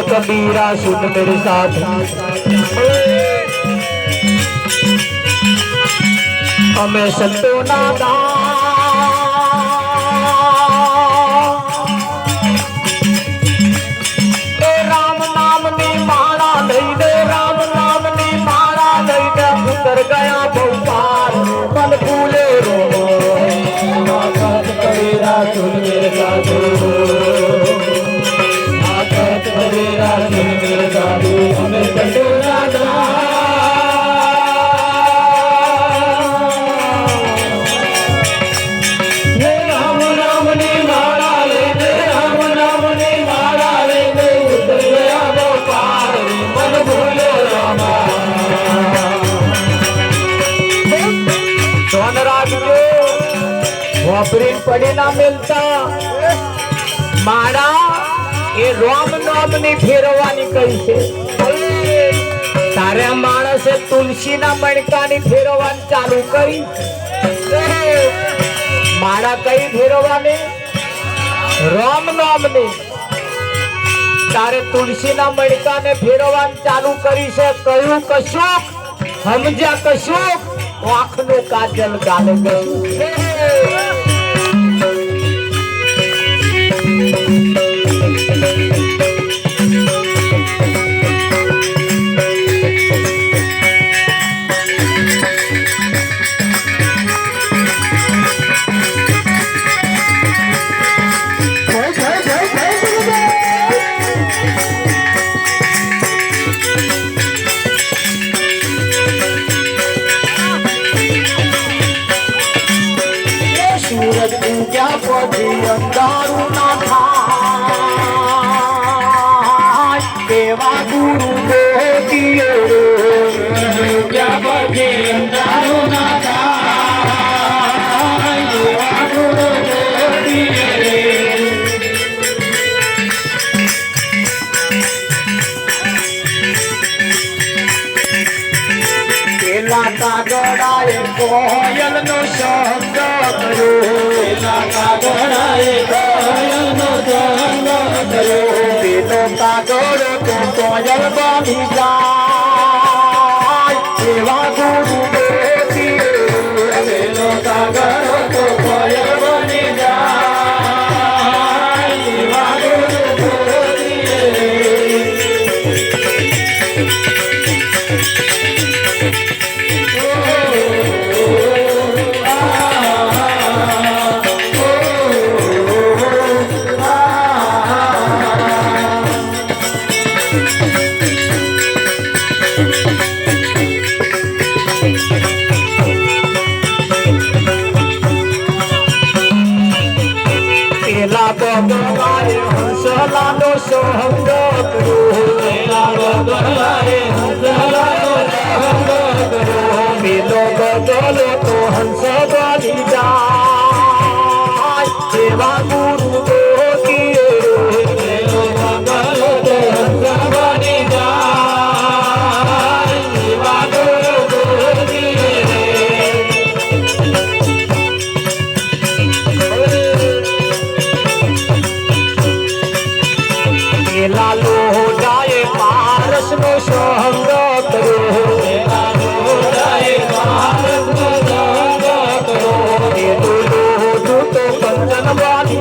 कबीरा सुन मेरे साथ हमें संतो नादा राम नाम नी माला नहीं दे राम नाम नी माला नहीं दे उतर गया बहुपार मन भूले સુન મેરે સાધુ આફત હરેરા સુન મેરે સાધુ અમે કંટોળા રામ રામ ની માળા લઈને રામ રામ ની માળા લઈને ઉતરી ગયા નો પાર મન ભૂલ્યો રામા ધન રાખજો વાપરી પડી ના મિલતા માળા એ રામ નામ ની ફેરવવાની કઈ છે તારે માણસે તુલસી ના મણકા ની ફેરવવાની ચાલુ કરી માળા કઈ ફેરવવાની રામ નામ ની તારે તુલસી ના મણકા ને ફેરવવાની ચાલુ કરી છે કયું કશુંક સમજ્યા કશુંક આંખ નું કાજલ ગાલે ગયું क्या पदी अंधारू ना था देवा गुरु दिए क्या पदी अंधारू ना था देवा गुरु दिए केला का गड़ाए कोयल नो शब्द करो कागोड़ो तो कोयल बनी जाए सेवा गुरु बेटी कागोड़ो तो कोयल बनी जाए सेवा गुरु हंसलानो सोहंग करो मिलो बदलो तो हंस बनी जाए सेवा गुरु दिए मिलो बदलो तो हंस बनी जाए सेवा गुरु दिए लालो जाए पारस नो सोहंग करो लालो जाए पारस नो सोहंग करो ये तो कंचन वाली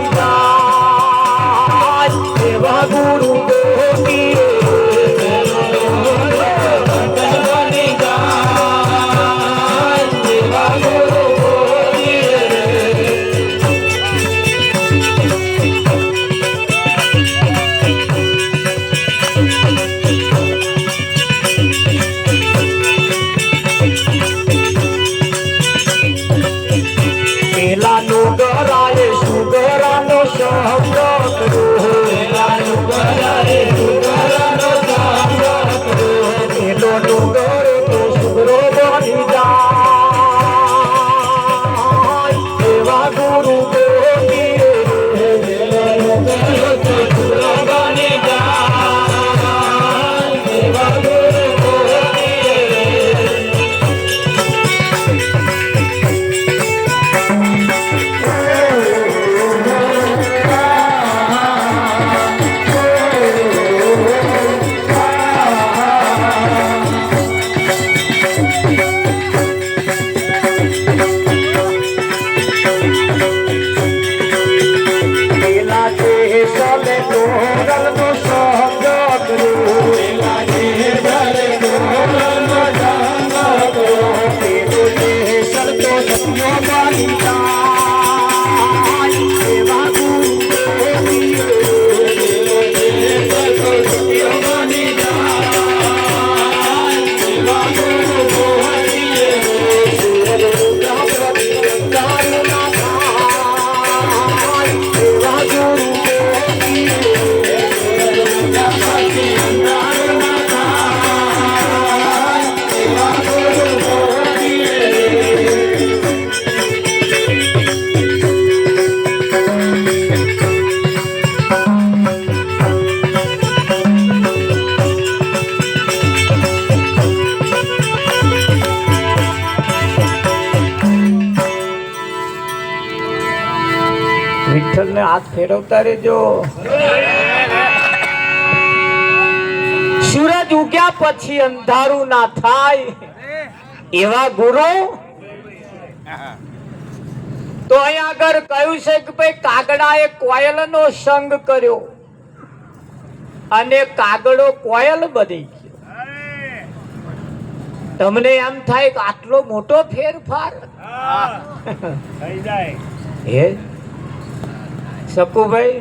વિઠ્ઠલને હાથ ફેરવતા રહેજો. સૂરજ ઉગ્યા પછી અંધારું ના થાય એવા ગુરુ. તો અહીંયા આગળ કહ્યું છે કે ભાઈ કાગડાએ કોયલનો સંગ કર્યો અને કાગડો કોયલ બની ગયો. તમને એમ થાય કે આટલો મોટો ફેરફાર હે શકુભાઈ,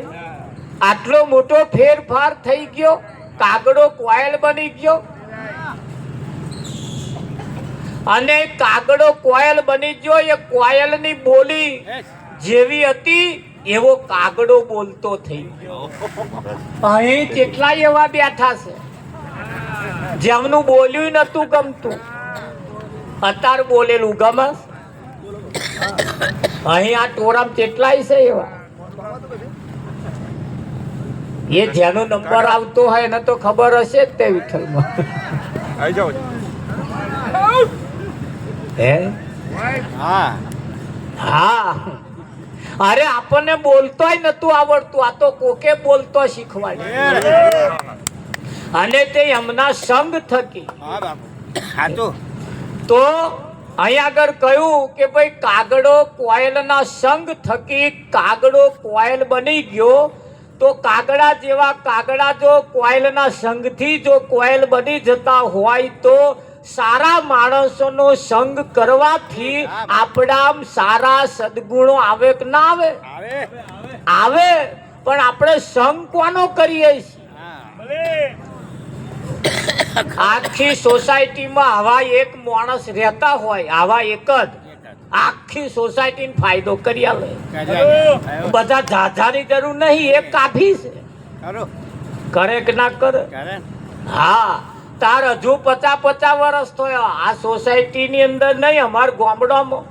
આટલો મોટો ફેરફાર થઈ ગયો, કાગડો કોયલ બની ગયો. અને કાગડો કોયલ બની ગયો. એ કોયલની બોલી જેવી હતી એવો કાગડો બોલતો થઈ ગયો. અહીં કેટલાય એવા બેઠા છે જેમનું બોલ્યું નતું ગમતું, અત્યારે બોલેલું ગમે. અહીં આ ટોરામ કેટલાય છે એવા. એ જેનો નંબર આવતો હોય એને તો ખબર હશે જ તે વિઠ્ઠલમાં. હે હા, અરે આપણને બોલતોય નતું આવડતું, આ તો કોકે બોલતો શીખવાડ્યું. અને તે એમના સંગ થકી. તો અહીં આગળ કહ્યું કે ભાઈ કાગડો કોયલના સંગ થકી કાગડો કોયલ બની ગયો. તો કાગડા જેવા કાગડા જો કોયલના સંગથી જો કોયલ બની જતા હોય તો સારા માણસોનો સંગ કરવાથી આપણા સારા સદગુણો આવે કે ના આવે? આવે. પણ આપણે સંગ કોનો કરીએ છીએ? આખી સોસાયટીમાં આવા એક માણસ રહેતા હોય, આવા એક જ આખી સોસાયટીને ફાયદો કરી આલે. બધા ઝાઝાની જરૂર નહીં, એક કાફી છે. કરે કે ના કરે? હા, તાર હજુ 50 વર્ષ થયો આ સોસાયટીની અંદર નહીં, અમારા ગામડામાં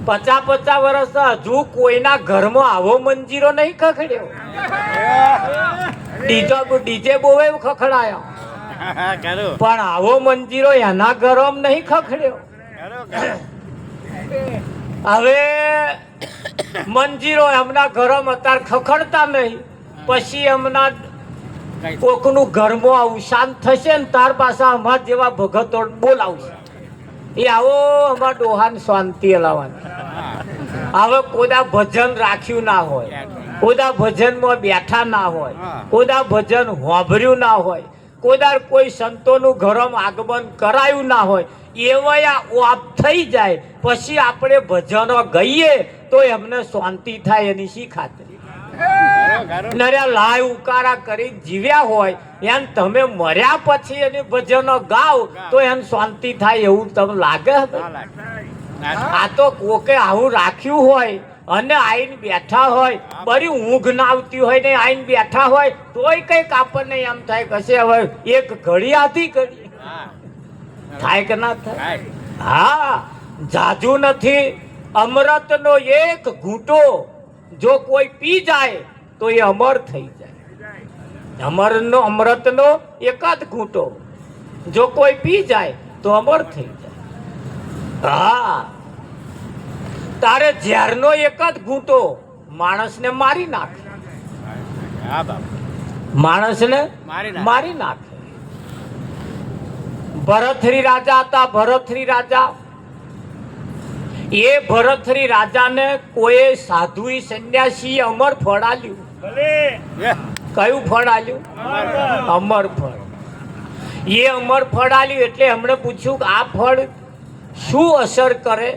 50 વર્ષ હજુ કોઈના ઘરમાં આવો મંજીરો નહીં ખખડ્યો. ડીજે બોવે ખખડાયો પણ આવો મંજીરો એના ઘરમાં નહીં ખખડ્યો. હવે મંજીરો એમના ઘરમાં અત્યારે ખખડતા નહીં, પછી એમના કોકનું ઘરમાં અવસાન થશે ને તાર પાછા અમાર જેવા ભગતો બોલાવશે. એ આવો અમાર ડોહાન શાંતિ હલાવવાની. હવે કોદા ભજન રાખ્યું ના હોય, કોદા ભજનમાં બેઠા ના હોય, કોદા ભજન હોભર્યું ના હોય, કોદાર કોઈ સંતોનું ઘરમ આગમન કરાયું ના હોય, એવા ઓપ થઈ જાય પછી આપણે ભજનો ગઈએ તો એમને શાંતિ થાય. એની શી ખાતરી? નર્યા લાય ઉકારા કરી જીવ્યા હોય એમ તમે મર્યા પછી એને ભજનો ગાવ તો એને શાંતિ થાય એવું તમને લાગે? આ તો કોકે આવું રાખ્યું હોય અને આઈને બેઠા હોય, બરી ઊંઘ ના આવતી હોય ને આઈને બેઠા હોય તોય કઈક આપણને એમ થાય કશે હવે એક ઘડી આધી ઘડી થાય કે ના થાય? હા, જાજુ નથી. અમૃતનો એક ઘૂંટો જો કોઈ પી જાય તો એ અમર થઈ જાય. અમૃતનો એક જ ઘૂંટો જો કોઈ પી જાય તો અમર થઈ જાય. હા, તારે ઝેરનો એક જ ઘૂંટો માણસને મારી નાખે. માણસને મારી નાખે. ભરથરી રાજા હતા. ભરથરી રાજા, એ ભરથરી રાજાને કોઈ સાધુ સંન્યાસી અમર ફળ આલ્યું. કયું ફળ આલ્યું? અમર ફળ. એ અમર ફળ આલ્યું એટલે એમણે પૂછ્યું કે આ ફળ શું અસર કરે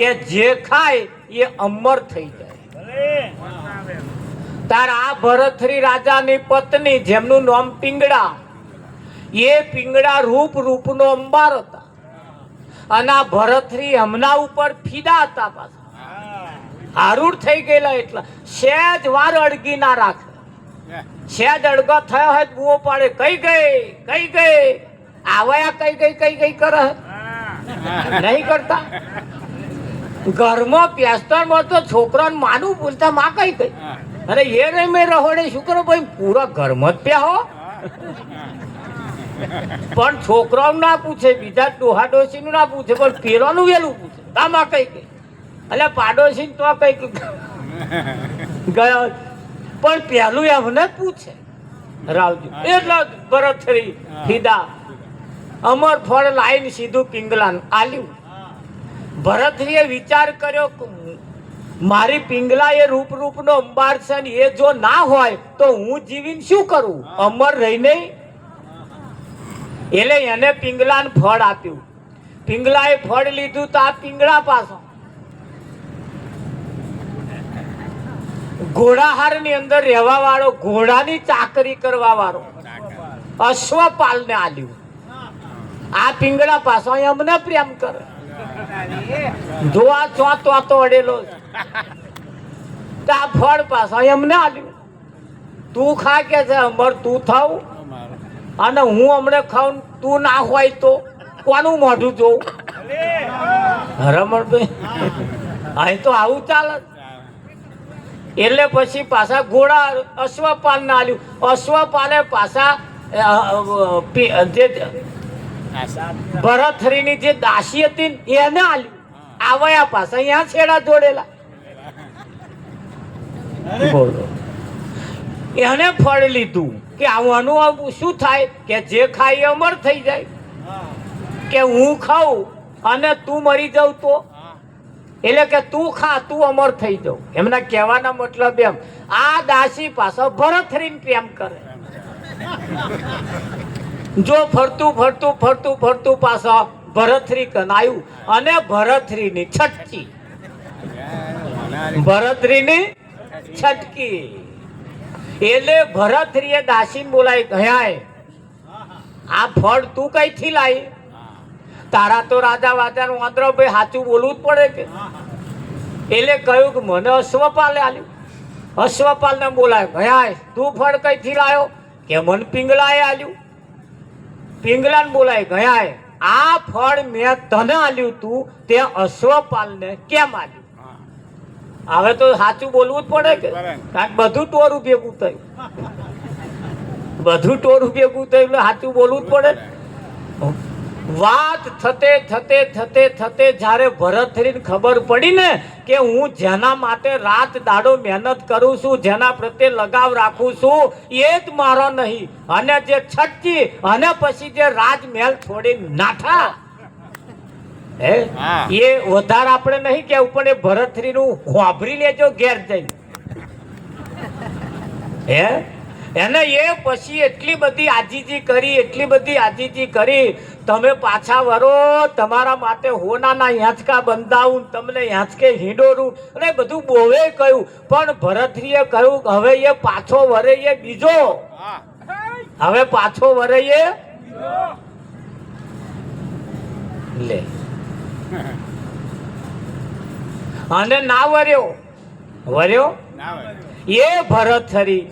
કે જે ખાય એ અમર થઈ જાય. તાર આ ભરથરી રાજાની પત્ની જેમનું નામ પિંગળા, એ પિંગળા રૂપનો અંબાર હતા અને આ ભરથરી હમના ઉપર ફીદા હતા. પાછા હારૂડ થઈ ગયેલા એટલા સહેજ વાર અડગી ના રાખે. સહેજ અડગો થયો હોય બુઓ પાડે, કઈ ગઈ આવ્યા, કઈ ગઈ કરે નહીં કરતા. ઘરમાં પેસ્ટરમાં તો છોકરાને માનું બોલતા માં કઈ ગઈ. અરે એ રે મેં રહોડે શું કરો ભાઈ, પૂરા ઘરમાં જ પ્યા હો. પણ છોકરાઓ ના પૂછે, બીજા ડોહા ડોસી ના પૂછે, પણ પેલાનું વેલું પૂછે તામાં કઈ ગઈ. એટલે પાડોશી તો કઈ ગયો પણ પેલું એમને જ પૂછે રાવજી એટલા ભરતરી ફીદા અમર ફળ લાઈન સીધું પિંગલાન આલ્યું. ભરતરીએ વિચાર કર્યો મારી પિંગલા એ રૂપનો અંબાર છે ને એ જો ના હોય તો હું જીવીને શું કરું, અમર રહીને. એટલે એને પિંગલાને ફળ આપ્યું. પિંગલાએ ફળ લીધું તો આ પિંગળા પાછો ઘોડાહાર ની અંદર રહેવા વાળો, ઘોડાની ચાકરી કરવા વાળો અશ્વપાલ ને આલ્યું. આ પિંગળા પાછો અમને પ્રેમ કરે. જો આ ચોતો અડેલો આ ફળ પાછા એમને આલ્યું. તું ખા કે છે અમર તું થાવ અને હું હમણે ખાઉં તું ના હોય તો કોનું મોઢું જોઉં. રમણભાઈ અહીં તો આવું ચાલે. એટલે પછી પાછા ઘોડા અશ્વપાલ ને આલ્યું. અશ્વપાલે પાછા જે ભરતરીની જે દાસી હતી એને આલ્યું. આવ્યા પાછા અહીંયા છેડા જોડેલા. બોલો એને ફળ લીધું કે આવવાનું શું થાય કે જે ખાય એ અમર થઈ જાય. કે હું ખાઉં અને તું મરી જાવ તો, એટલે કે તું ખા તું અમર થઈ જાવ. એમના કહેવાના મતલબ એમ આ દાસી પાછો ભરતરીને પ્રેમ કરે. જો ફરતું ફરતું ફરતું ફરતું પાછા ભરતરી કનાયું અને ભરતરીની છટકી, ભરતરીની છટકી. એટલે ભરતરીએ દાસીને બોલાવી ગયા આ ફળ તું કઈથી લાવી? તારા તો રાજા વાજાનું આંદ્ર ભાઈ સાચું બોલવું જ પડે કે. એટલે કહ્યું કે મને અશ્વપાલે આલ્યું. અશ્વપાલને બોલાય ગયા તું ફળ કઈથી લાવ્યો? કે મને પિંગલાએ આલ્યું. પિંગલાને બોલાય ગયા આ ફળ મેં તને આલ્યું તું તે અશ્વપાલને કેમ આલ્યું? હવે તો સાચું બોલવું જ પડે કે, કારણ બધું ટોરું ભેગું થયું, બધું ટોરું ભેગું થયું એટલે સાચું બોલવું જ પડે. વાત થતે થતે થતે થતે જ્યારે ભરતરીને ખબર પડી ને કે હું જેના માટે રાત દાડો મહેનત કરું છું, જેના પ્રત્યે લગાવ રાખું છું એ જ મારો નહીં, અને જે છટકી અને પછી જે રાજમહેલ છોડી નાઠા હે એ વધારે આપણે નહીં કેવું પણ એ ભરતરીનું વાપરી લેજો ઘેર જઈને. હે એને એ પછી એટલી બધી આજીજી કરી, એટલી બધી આજીજી કરી. તમે પાછા વરો, તમારા માટે હોનાના યાંચકા બંધાવું, તમને યાંચકે હિંડોરું અને બધું બોવે કહ્યું. પણ ભરતરીએ કહ્યું હવે એ પાછો વરે એ બીજો, હવે પાછો વરે એ લે અને ના વર્યો વર્યો એ ભરતરી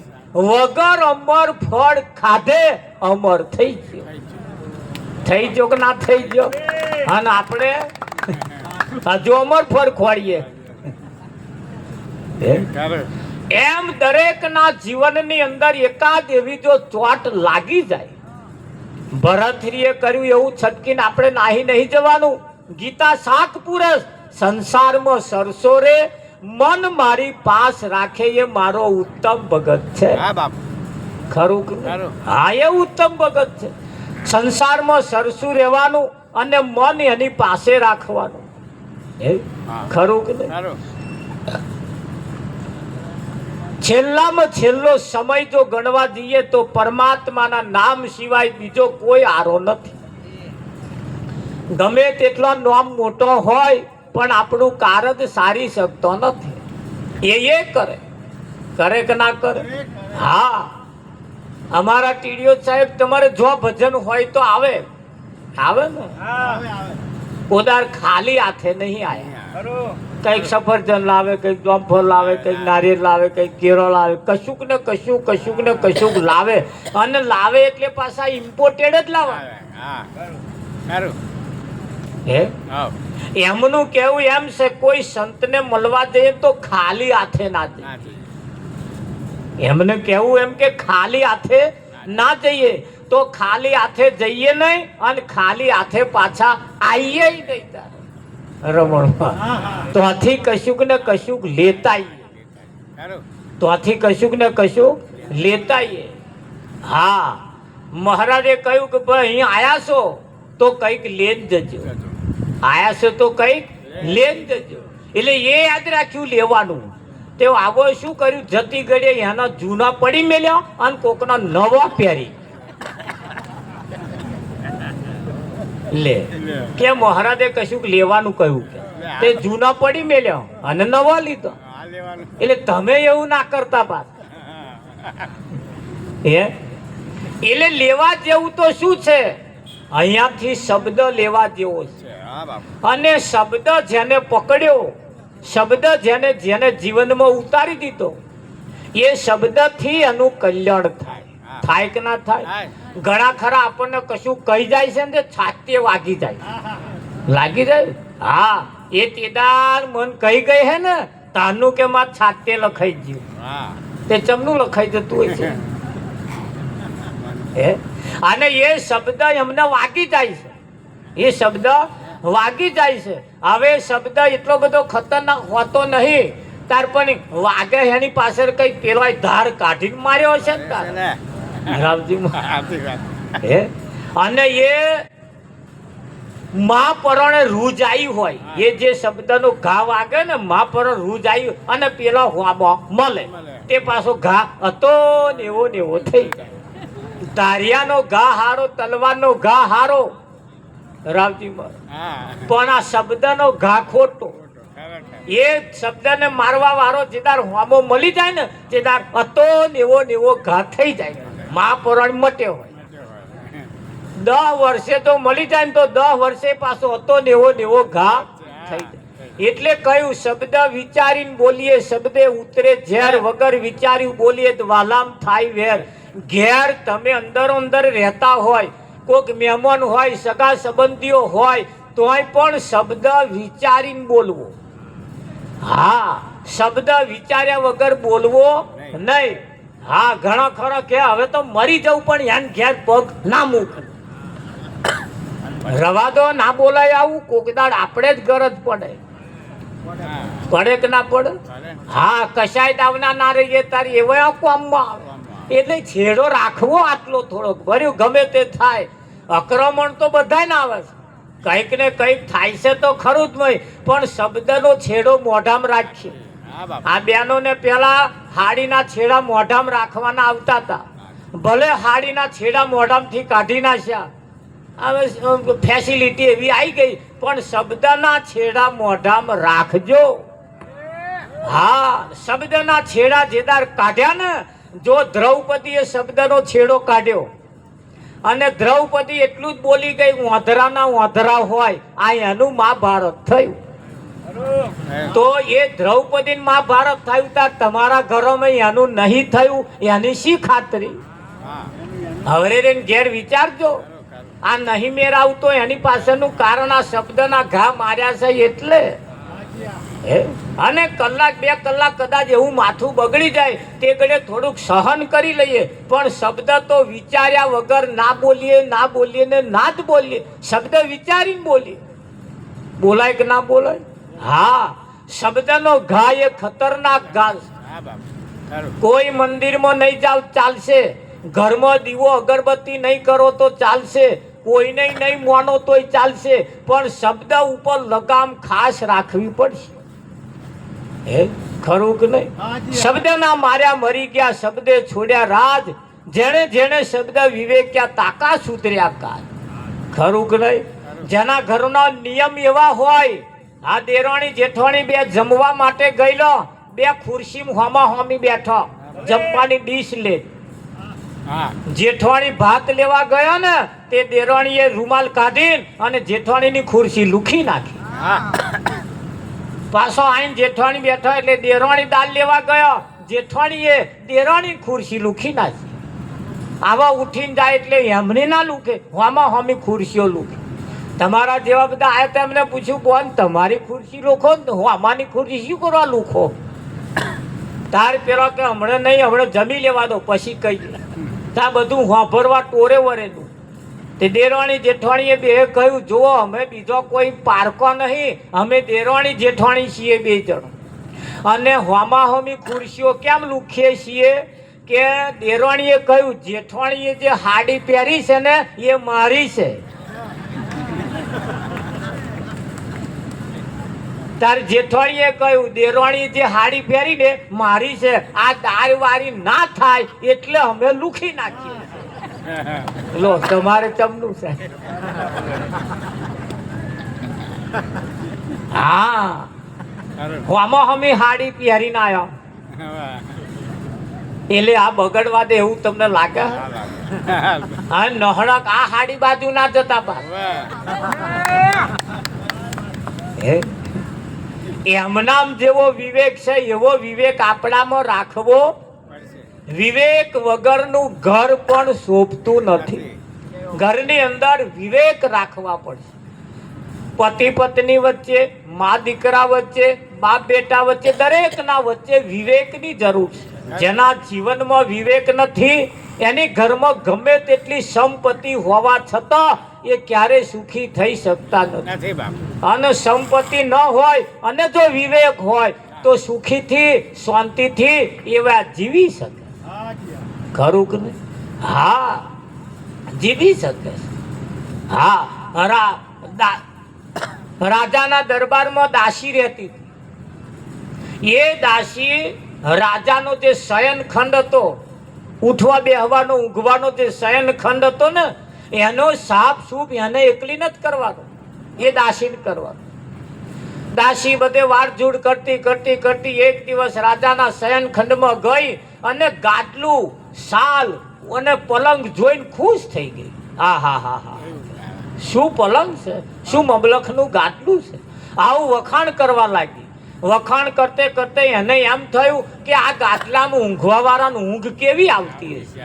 વગર અમર ફળ ખાધે અમર થઈ ગયો. થઈ ગયો કે ના થઈ ગયો? અને આપણે હજુ અમર ફળ ખોડીએ. એમ દરેક ના જીવનની અંદર એકાદ એવી જો ચોટ લાગી જાય. ભરતરીએ કર્યું એવું છટકીને આપણે નાહી નહીં જવાનું. ગીતા શાક પુરસ સંસારમાં સરસો રે મન મારી પાસ રાખે એ મારો ઉત્તમ ભગત છે. ખરું? હા એ ઉત્તમ ભગત છે. સંસારમાં સરસું રહેવાનું અને મન એની પાસે રાખવાનું. ખરું કે નહીં? છેલ્લામાં છેલ્લો સમય જો ગણવા જઈએ તો પરમાત્માના નામ સિવાય બીજો કોઈ આરો નથી. ગમે તેટલો નામ મોટો હોય પણ આપણું કારજ સારી શકતો નથી. એ કરે કરે કે ના કરે? હા અમારા ટીડીઓ સાહેબ તમારે જો ભજન હોય તો આવે આવે ને. ઉદાર ખાલી હાથે નહીં આયા. કઈક સફરજન લાવે, કઈક જામફળ લાવે, કઈક નારિયેળ લાવે, કઈક કેરો લાવે, કશુંક ને કશુંક કશુંક ને કશુંક લાવે. અને લાવે એટલે પાછા ઇમ્પોર્ટેડ જ લાવે. હે એમનું કેવું એમ છે કોઈ સંતને મળવા જઈએ તો ખાલી હાથે ના જઈએ. એમને કેવું એમ કે ખાલી હાથે ના જઈએ. તો ખાલી હાથે જઈએ નહીં અને ખાલી હાથે પાછા આવીએ નહીં. રમણમાં તો આથી કશુંક ને કશુંક લેતા ત્યાંથી કશુંક ને કશુંક લેતાઈએ. હા, મહારાજે કહ્યું કે ભાઈ અહીં આયા છો તો કંઈક લેન જજો, આયા છો તો કંઈક લેન જજો. એટલે એ યાદ રાખ્યું લેવાનું. તે આવો શું કર્યું, જતી ઘડીએ એના જૂના પડી મેલ્યા અને કોકના નવા પહેરી લે. કે મહારાજે કશું લેવાનું કહ્યું, તે જૂના પડી મેલ્યા અને નવા લીધો. એટલે તમે એવું ના કરતા પાસ. એટલે લેવા જેવું તો શું છે, અહીંયાથી શબ્દ લેવા જેવો છે. અને શબ્દ જેને પકડ્યો, શબ્દ જેને જેને જીવનમાં ઉતારી દીધો, એ શબ્દથી એનું કલ્યાણ થાય. થાય કે ના થાય? ઘણા ખરા આપણને કશું કહી જાય છે ને છાતે વાગી જાય, લાગી જાય. હા, એ તેદાર મન કહી ગઈ હે ને તાનું કે માં છાતે લખાઈ ગયું, તે ચમનું લખાઈ જતું હોય છે. અને એ શબ્દ એમને વાગી જાય છે, એ શબ્દ વાગી જાય છે. હવે શબ્દ એટલો બધો ખતરનાક હોતો નહીં, તાર પણ વાગે એની પાછળ કઈ પેલો ધાર કાઢીને માર્યો હશે ને તાર રામજી. અને એ મહાપરણે રૂજ આવી હોય, એ જે શબ્દનો ઘા વાગે ને મહાપરણ રૂજ આવી અને પેલા હોમાં મળે, તે પાછો ઘા હતો ને એવો થઈ જાય. ધારિયાનો ઘા હારો, તલવારનો ઘા હારો રામજી, પણ આ શબ્દનો ઘા ખોટો. એ શબ્દને મારવા વાળો જેદાર હોમો મળી જાય ને તેદાર હતો ને એવો ઘા થઈ જાય. મહાપુરાણ મટે હોય 10 વર્ષે તો મળી જાય ને તો 10 વર્ષે પાછો હતો ને એવો ઘા થઈ જાય. એટલે કયું, શબ્દ વિચારીને બોલીએ, શબ્દે ઉતરે ઝેર, વગર વિચાર્યું બોલીએ તો વાલામ થાય વેર. ઘેર તમે અંદર રહેતા હોય, કોઈક મહેમાન હોય, સગા સંબંધીઓ હોય, તોય પણ શબ્દ વિચારીને બોલવો. હા, શબ્દ વિચાર્યા વગર બોલવો નહીં. હા, ઘણા ખરા કે હવે તો મરી જવું પણ યાન ઘેર પગ ના મૂક, રવા દો, ના બોલાય આવું. કોકદાડ આપણે જ ગરજ પડે કે ના પડે? હા, કશાય દાવના ના રહીએ તારી એવા કામમાં આવે. એટલે છેડો રાખવો આટલો થોડોક ભર્યું, ગમે તે થાય. આક્રમણ તો બધાય ના આવે છે, કંઈક ને કંઈક થાય છે તો ખરું જ નહીં, પણ શબ્દનો છેડો મોઢામાં રાખીએ. આ બહેનોને પેલા હાડીના છેડા મોઢામાં રાખવાના આવતા હતા, ભલે હાડીના છેડા મોઢામાંથી કાઢી નાખ્યા, હવે ફેસિલિટી એવી આવી ગઈ, પણ શબ્દના છેડા મોઢામાં રાખજો. હા, શબ્દના છેડા જેદાર કાઢ્યા ને, જો દ્રૌપદીએ શબ્દનો છેડો કાઢ્યો અને દ્રૌપદી એટલું જ બોલી ગઈ, વાંધરાના વાંધરા હોય, આ એનું મહાભારત થયું. તો એ દ્રૌપદી મહાભારત થયું, તાર તમારા ઘરોમાં એનું નહીં થયું, એની શી ખાતરી? હવે ઘેર વિચારજો. આ નહીં મેર આવતો એની પાછળનું કારણ આ શબ્દના ઘા માર્યા છે એટલે. અને કલાક 2 કલાક કદાચ એવું માથું બગડી જાય તે ઘડે થોડુંક સહન કરી લઈએ, પણ શબ્દ તો વિચાર્યા વગર ના બોલીએ ને ના જ બોલીએ. શબ્દ વિચારીને બોલીએ. બોલાય કે ના બોલાય? હા, શબ્દનો ઘા એ ખતરનાક ઘા. કોઈ મંદિરમાં નહીં જાવ ચાલશે, ઘરમાં દીવો અગરબત્તી નહીં કરો તો ચાલશે, કોઈને નહીં માનો તોય ચાલશે, પણ શબ્દ ઉપર લગામ ખાસ રાખવી પડશે. ખરું કે નહીં? શબ્દના માર્યા મરી ગયા, શબ્દે છોડ્યા રાજ, જેણે જેણે શબ્દ વિવેક્યા તાકા સુધર્યા કાજ. ખરું કે નહીં? જેના ઘરના નિયમ એવા હોય, આ દેરાણી જેઠાણી બે જમવા માટે ગયેલો, 2 ખુરશી હોમા હોમી બેઠો, જમવાની ડીશ લે. જેઠવાણી ભાત લેવા ગયો ને તે દેરાણીએ રૂમાલ કાઢી અને જેઠવાણીની ખુરશી લુખી નાખી. પાછો આઈને જેઠવાણી બેઠો એટલે દેરાણી દાળ લેવા ગયો, જેઠવાણીએ દેરાણી ખુરશી લુખી નાખી. આવા ઉઠીને જાય એટલે એમને ના લુકે, હોમાં હોમી ખુરશીઓ લુકે. તમારા જેવા બધા આયા હતા, એમને પૂછ્યું કોણ તમારી ખુરશી લોખો, હોમાની ખુરશી શું કરવા લુખો? તાર પેલો કે હમણાં નહીં, હમણાં જમી લેવા દો પછી કહી દે. ત્યાં બધું વાપરવા ટોરે વરેલું. તે દેરાણી જેઠવાણીએ બે કહ્યું, જુઓ અમે બીજો કોઈ પારકો નહીં, અમે દેરાણી જેઠવાણી છીએ 2 જણ. અને હોમાહોમી ખુરશીઓ કેમ લુખીએ છીએ કે દેરાણીએ કહ્યું જેઠવાણીએ જે હાડી પહેરી છે ને એ મારી છે. તાર જેઠવાણીએ કહ્યું દેરાણીએ જે હાડી પહેરી ને મારી છે, આ દાળવાળી ના થાય એટલે અમે લુખી નાખીએ. લો તમારે ચમનું છે. હા હોમાહોમી હાડી પહેરીને આવ્યા એટલે આ બગડવા દે એવું તમને લાગે? હા નહળક આ હાડી બાજુ ના જતા બા. એમનામ જેવો વિવેક છે એવો વિવેક આપણામાં રાખવો. વિવેક વગરનું ઘર પણ શોભતું નથી. ઘરની અંદર વિવેક રાખવા પડશે. પતિ પત્ની વચ્ચે, મા દીકરા વચ્ચે, બાપ બેટા વચ્ચે, દરેકના વચ્ચે વિવેકની જરૂર છે. જેના જીવનમાં વિવેક નથી એની ઘરમાં ગમે તેટલી સંપત્તિ હોવા છતાં એ ક્યારે સુખી થઈ શકતા નથી. અને સંપત્તિ ન હોય અને જો વિવેક હોય તો સુખીથી શાંતિથી એવા જીવી શકે. ખરું કે નહીં? હા જીવી શકે. હા રાજાના દરબારમાં દાસી રહેતી હતી. એ દાસી રાજાનો જે શયનખંડ હતો, ઉઠવા બેહવાનો ઊંઘવાનો જે શયનખંડ હતો ને એનો સાફ સૂફ એને એકલી નથી કરવાનો, એ દાસીને કરવાનો. દાસી બધે વારઝૂડ કરતી કરતી કરતી એક દિવસ રાજાના શયનખંડમાં ગઈ અને ગાદલું, શાલ અને પલંગ જોઈને ખુશ થઈ ગઈ. હા હા હા હા, શું પલંગ છે, શું મબલખનું ગાદલું છે. આવું વખાણ કરવા લાગી. વખાણ કરતે કરતે એને એમ થયું કે આ ગાદલામાં ઊંઘવા વાળાને ઊંઘ કેવી આવતી હશે,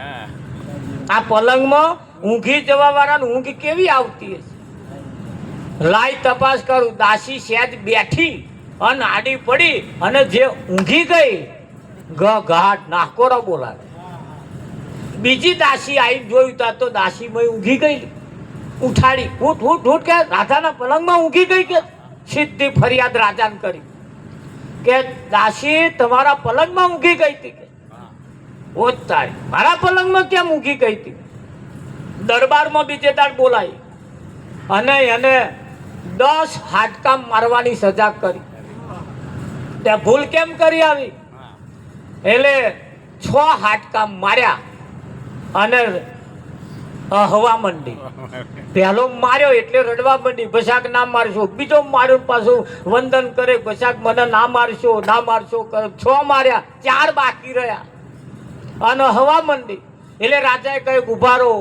આ પલંગમાં ઊંઘી જવા વાળાને ઊંઘ કેવી આવતી હશે. લાઈ તપાસ કરું. દાસી સહેજ બેઠી અને આડી પડી અને જે ઊંઘી ગઈ ઘાટ નાકોરો બોલાવે. બીજી દાસી આવી જોયું તો દાસી મય ઊંઘી ગઈ. ઉઠાડી, ઉઠ ઉઠ ઉઠ કે રાજાના પલંગમાં ઊંઘી ગઈ. કે સીધી ફરિયાદ રાજાને કરી કે દાસી તમારા પલંગમાં ઊંઘી ગઈ હતી. કે ઓ તારી, મારા પલંગમાં કેમ ઊંઘી ગઈ હતી? દરબારમાં બીજે દાડ બોલાવી અને એને 10 હાડકામ મારવાની સજા કરી. તે ભૂલ કેમ કરી આવી? એટલે 6 હાડકામ માર્યા અને હવા મંડી. પહેલો માર્યો એટલે રડવા મંડી, બસાક ના મારશો. બીજો માર્યો પાછું વંદન કરે, બસાક મને ના મારશો ના મારશો કરે. 6 માર્યા, 4 બાકી રહ્યા અને હવા મંડી. એટલે રાજાએ કહ્યું ઉભા રહો.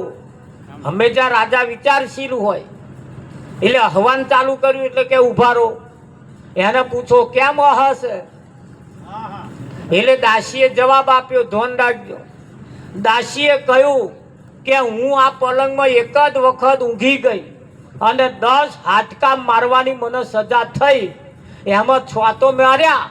હંમેશા રાજા વિચારશીલ હોય એટલે હવાન ચાલુ કર્યું એટલે કે ઉભા રહો. એને પૂછો કેમ હશે? એટલે દાસીએ જવાબ આપ્યો, ધોન રાખજો. દાસીએ કહ્યું કે હું આ પલંગમાં એક જ વખત ઊંઘી ગઈ અને 10 હાડકા મારવાની મને સજા થઈ. એમાં 6 તો માર્યા,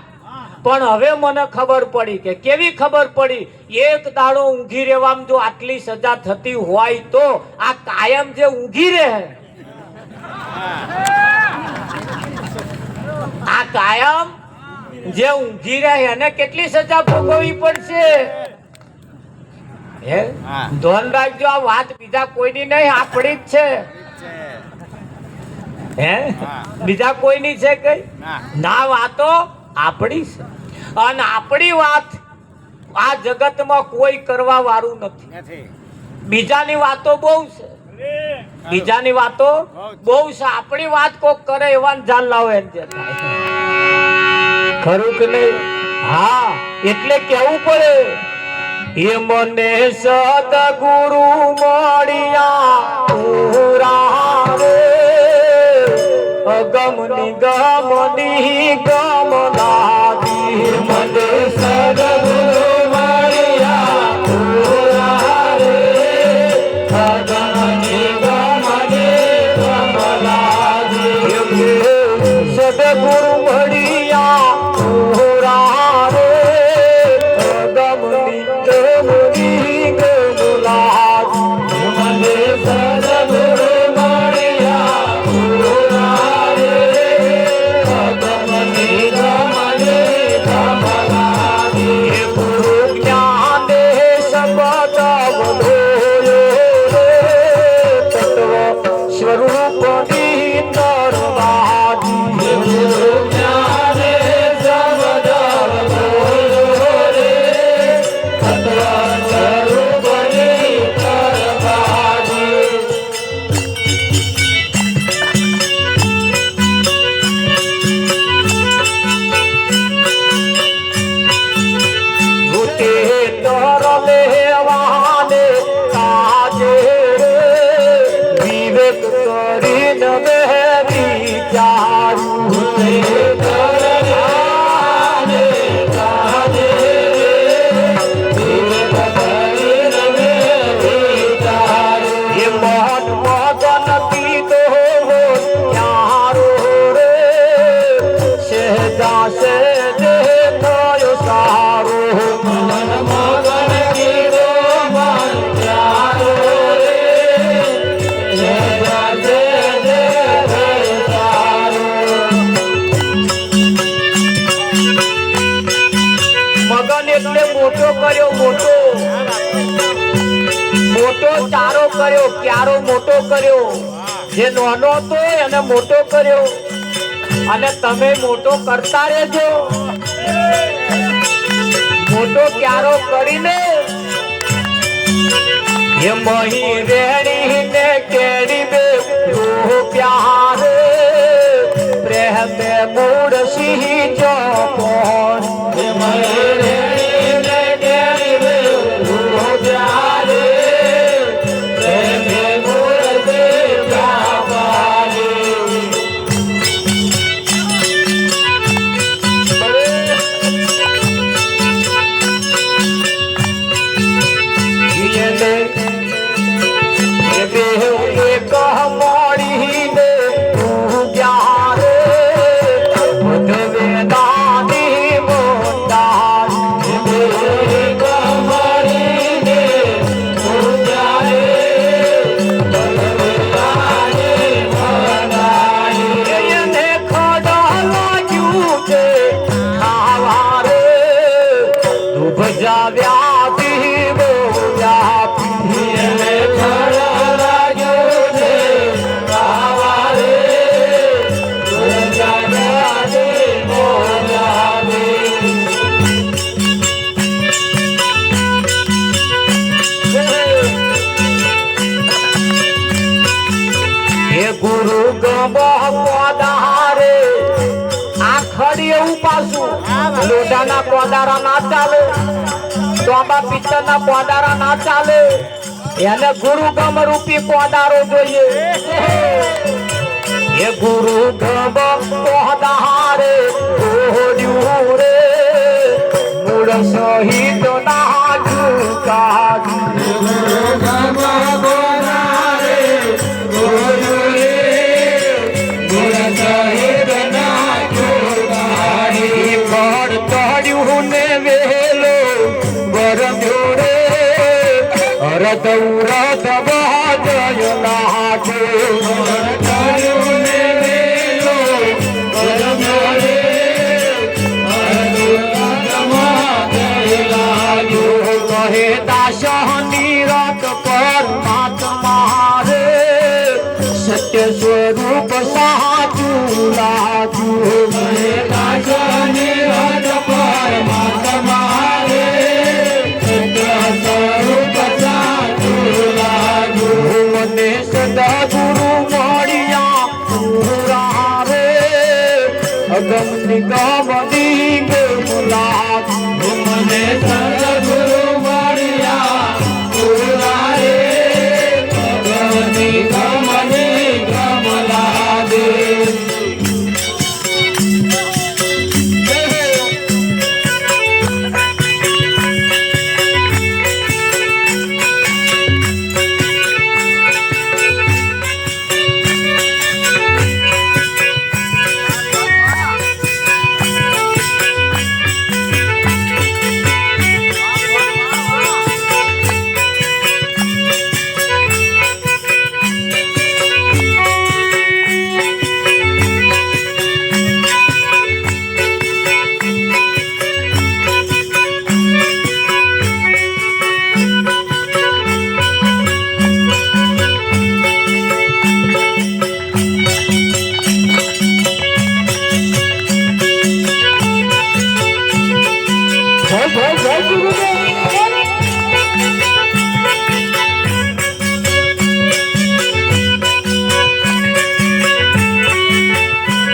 પણ હવે મને ખબર પડી. કે કેવી ખબર પડી? એક દાડો ઊંઘી રહેવામાં જો આટલી સજા થતી હોય તો આ કાયમ જે ઊંઘી રહે, આ કાયમ જે ઊંઘી રહે એને કેટલી સજા ભોગવવી પડશે. હે ધોન રાખજો, આ વાત બીજા કોઈની નહીં, આપણી જ છે. હે બીજા કોઈની છે કઈ ના? વાતો આપણી છે અને આપણી વાત આ જગતમાં કોઈ કરવા વાળું નથી. બીજાની વાતો બહુ છે, બીજાની વાતો બહુ છે. આપણી વાત કોક કરે એવા જાન લાવો એમ છે. ખરું કે નહીં? હા એટલે કેવું પડે એ મને સદગુરુ મળ્યા પૂરા રે, અગમની ગમની ગમનાદી. મને સદગુરુ મળ્યા પૂરા રે, અગમની ગમની ગમનાદી. સદગુરુ મળ્યા પૂરા રે, અગમની ગમની ગમનાદી. મને સદગુરુ મળ્યા પૂરા રે, અગમની ગમની એટલે મોટો કર્યો, મોટો મોટો ચારો કર્યો, ક્યારો મોટો કર્યો, જે નાનો હતો એને મોટો કર્યો, અને તમે મોટો કરતા રહેજો. મોટો ક્યારો કરીને ये मही रेणी ने केड़ी बे प्यार प्रेम मूड सिंह जो कौन ये मही रेणी ने केड़ी बे प्यार प्रेम मूड से प्यार ગુરુ ગમો પોદારે આ ખડી એવું પાછું લોઢાના પોદારા ના ચાલે, તોબા પિત્તરના પોદારા ના ચાલે, એને ગુરુ ગમ રૂપી પોદારો જોઈએ. એ ગુરુ ગમ પોદારે ઓડ્યું રે મૂળ સહિત ના ઝુકા ગુરુ ગમ પોદારે ઓડ્યું રે મૂળ સહિત ના ઝુકાડી ફળ તોડ્યું ને વેલો ગરમ્યો રે રત ઉરત બાજય લાગે सत्य स्वरूप साचू लाजू परमात्मा रे सत्य स्वरूप साचू लाजू मने सदा गुरु मणिया पूरा रे अगम निगम दी लाजू मने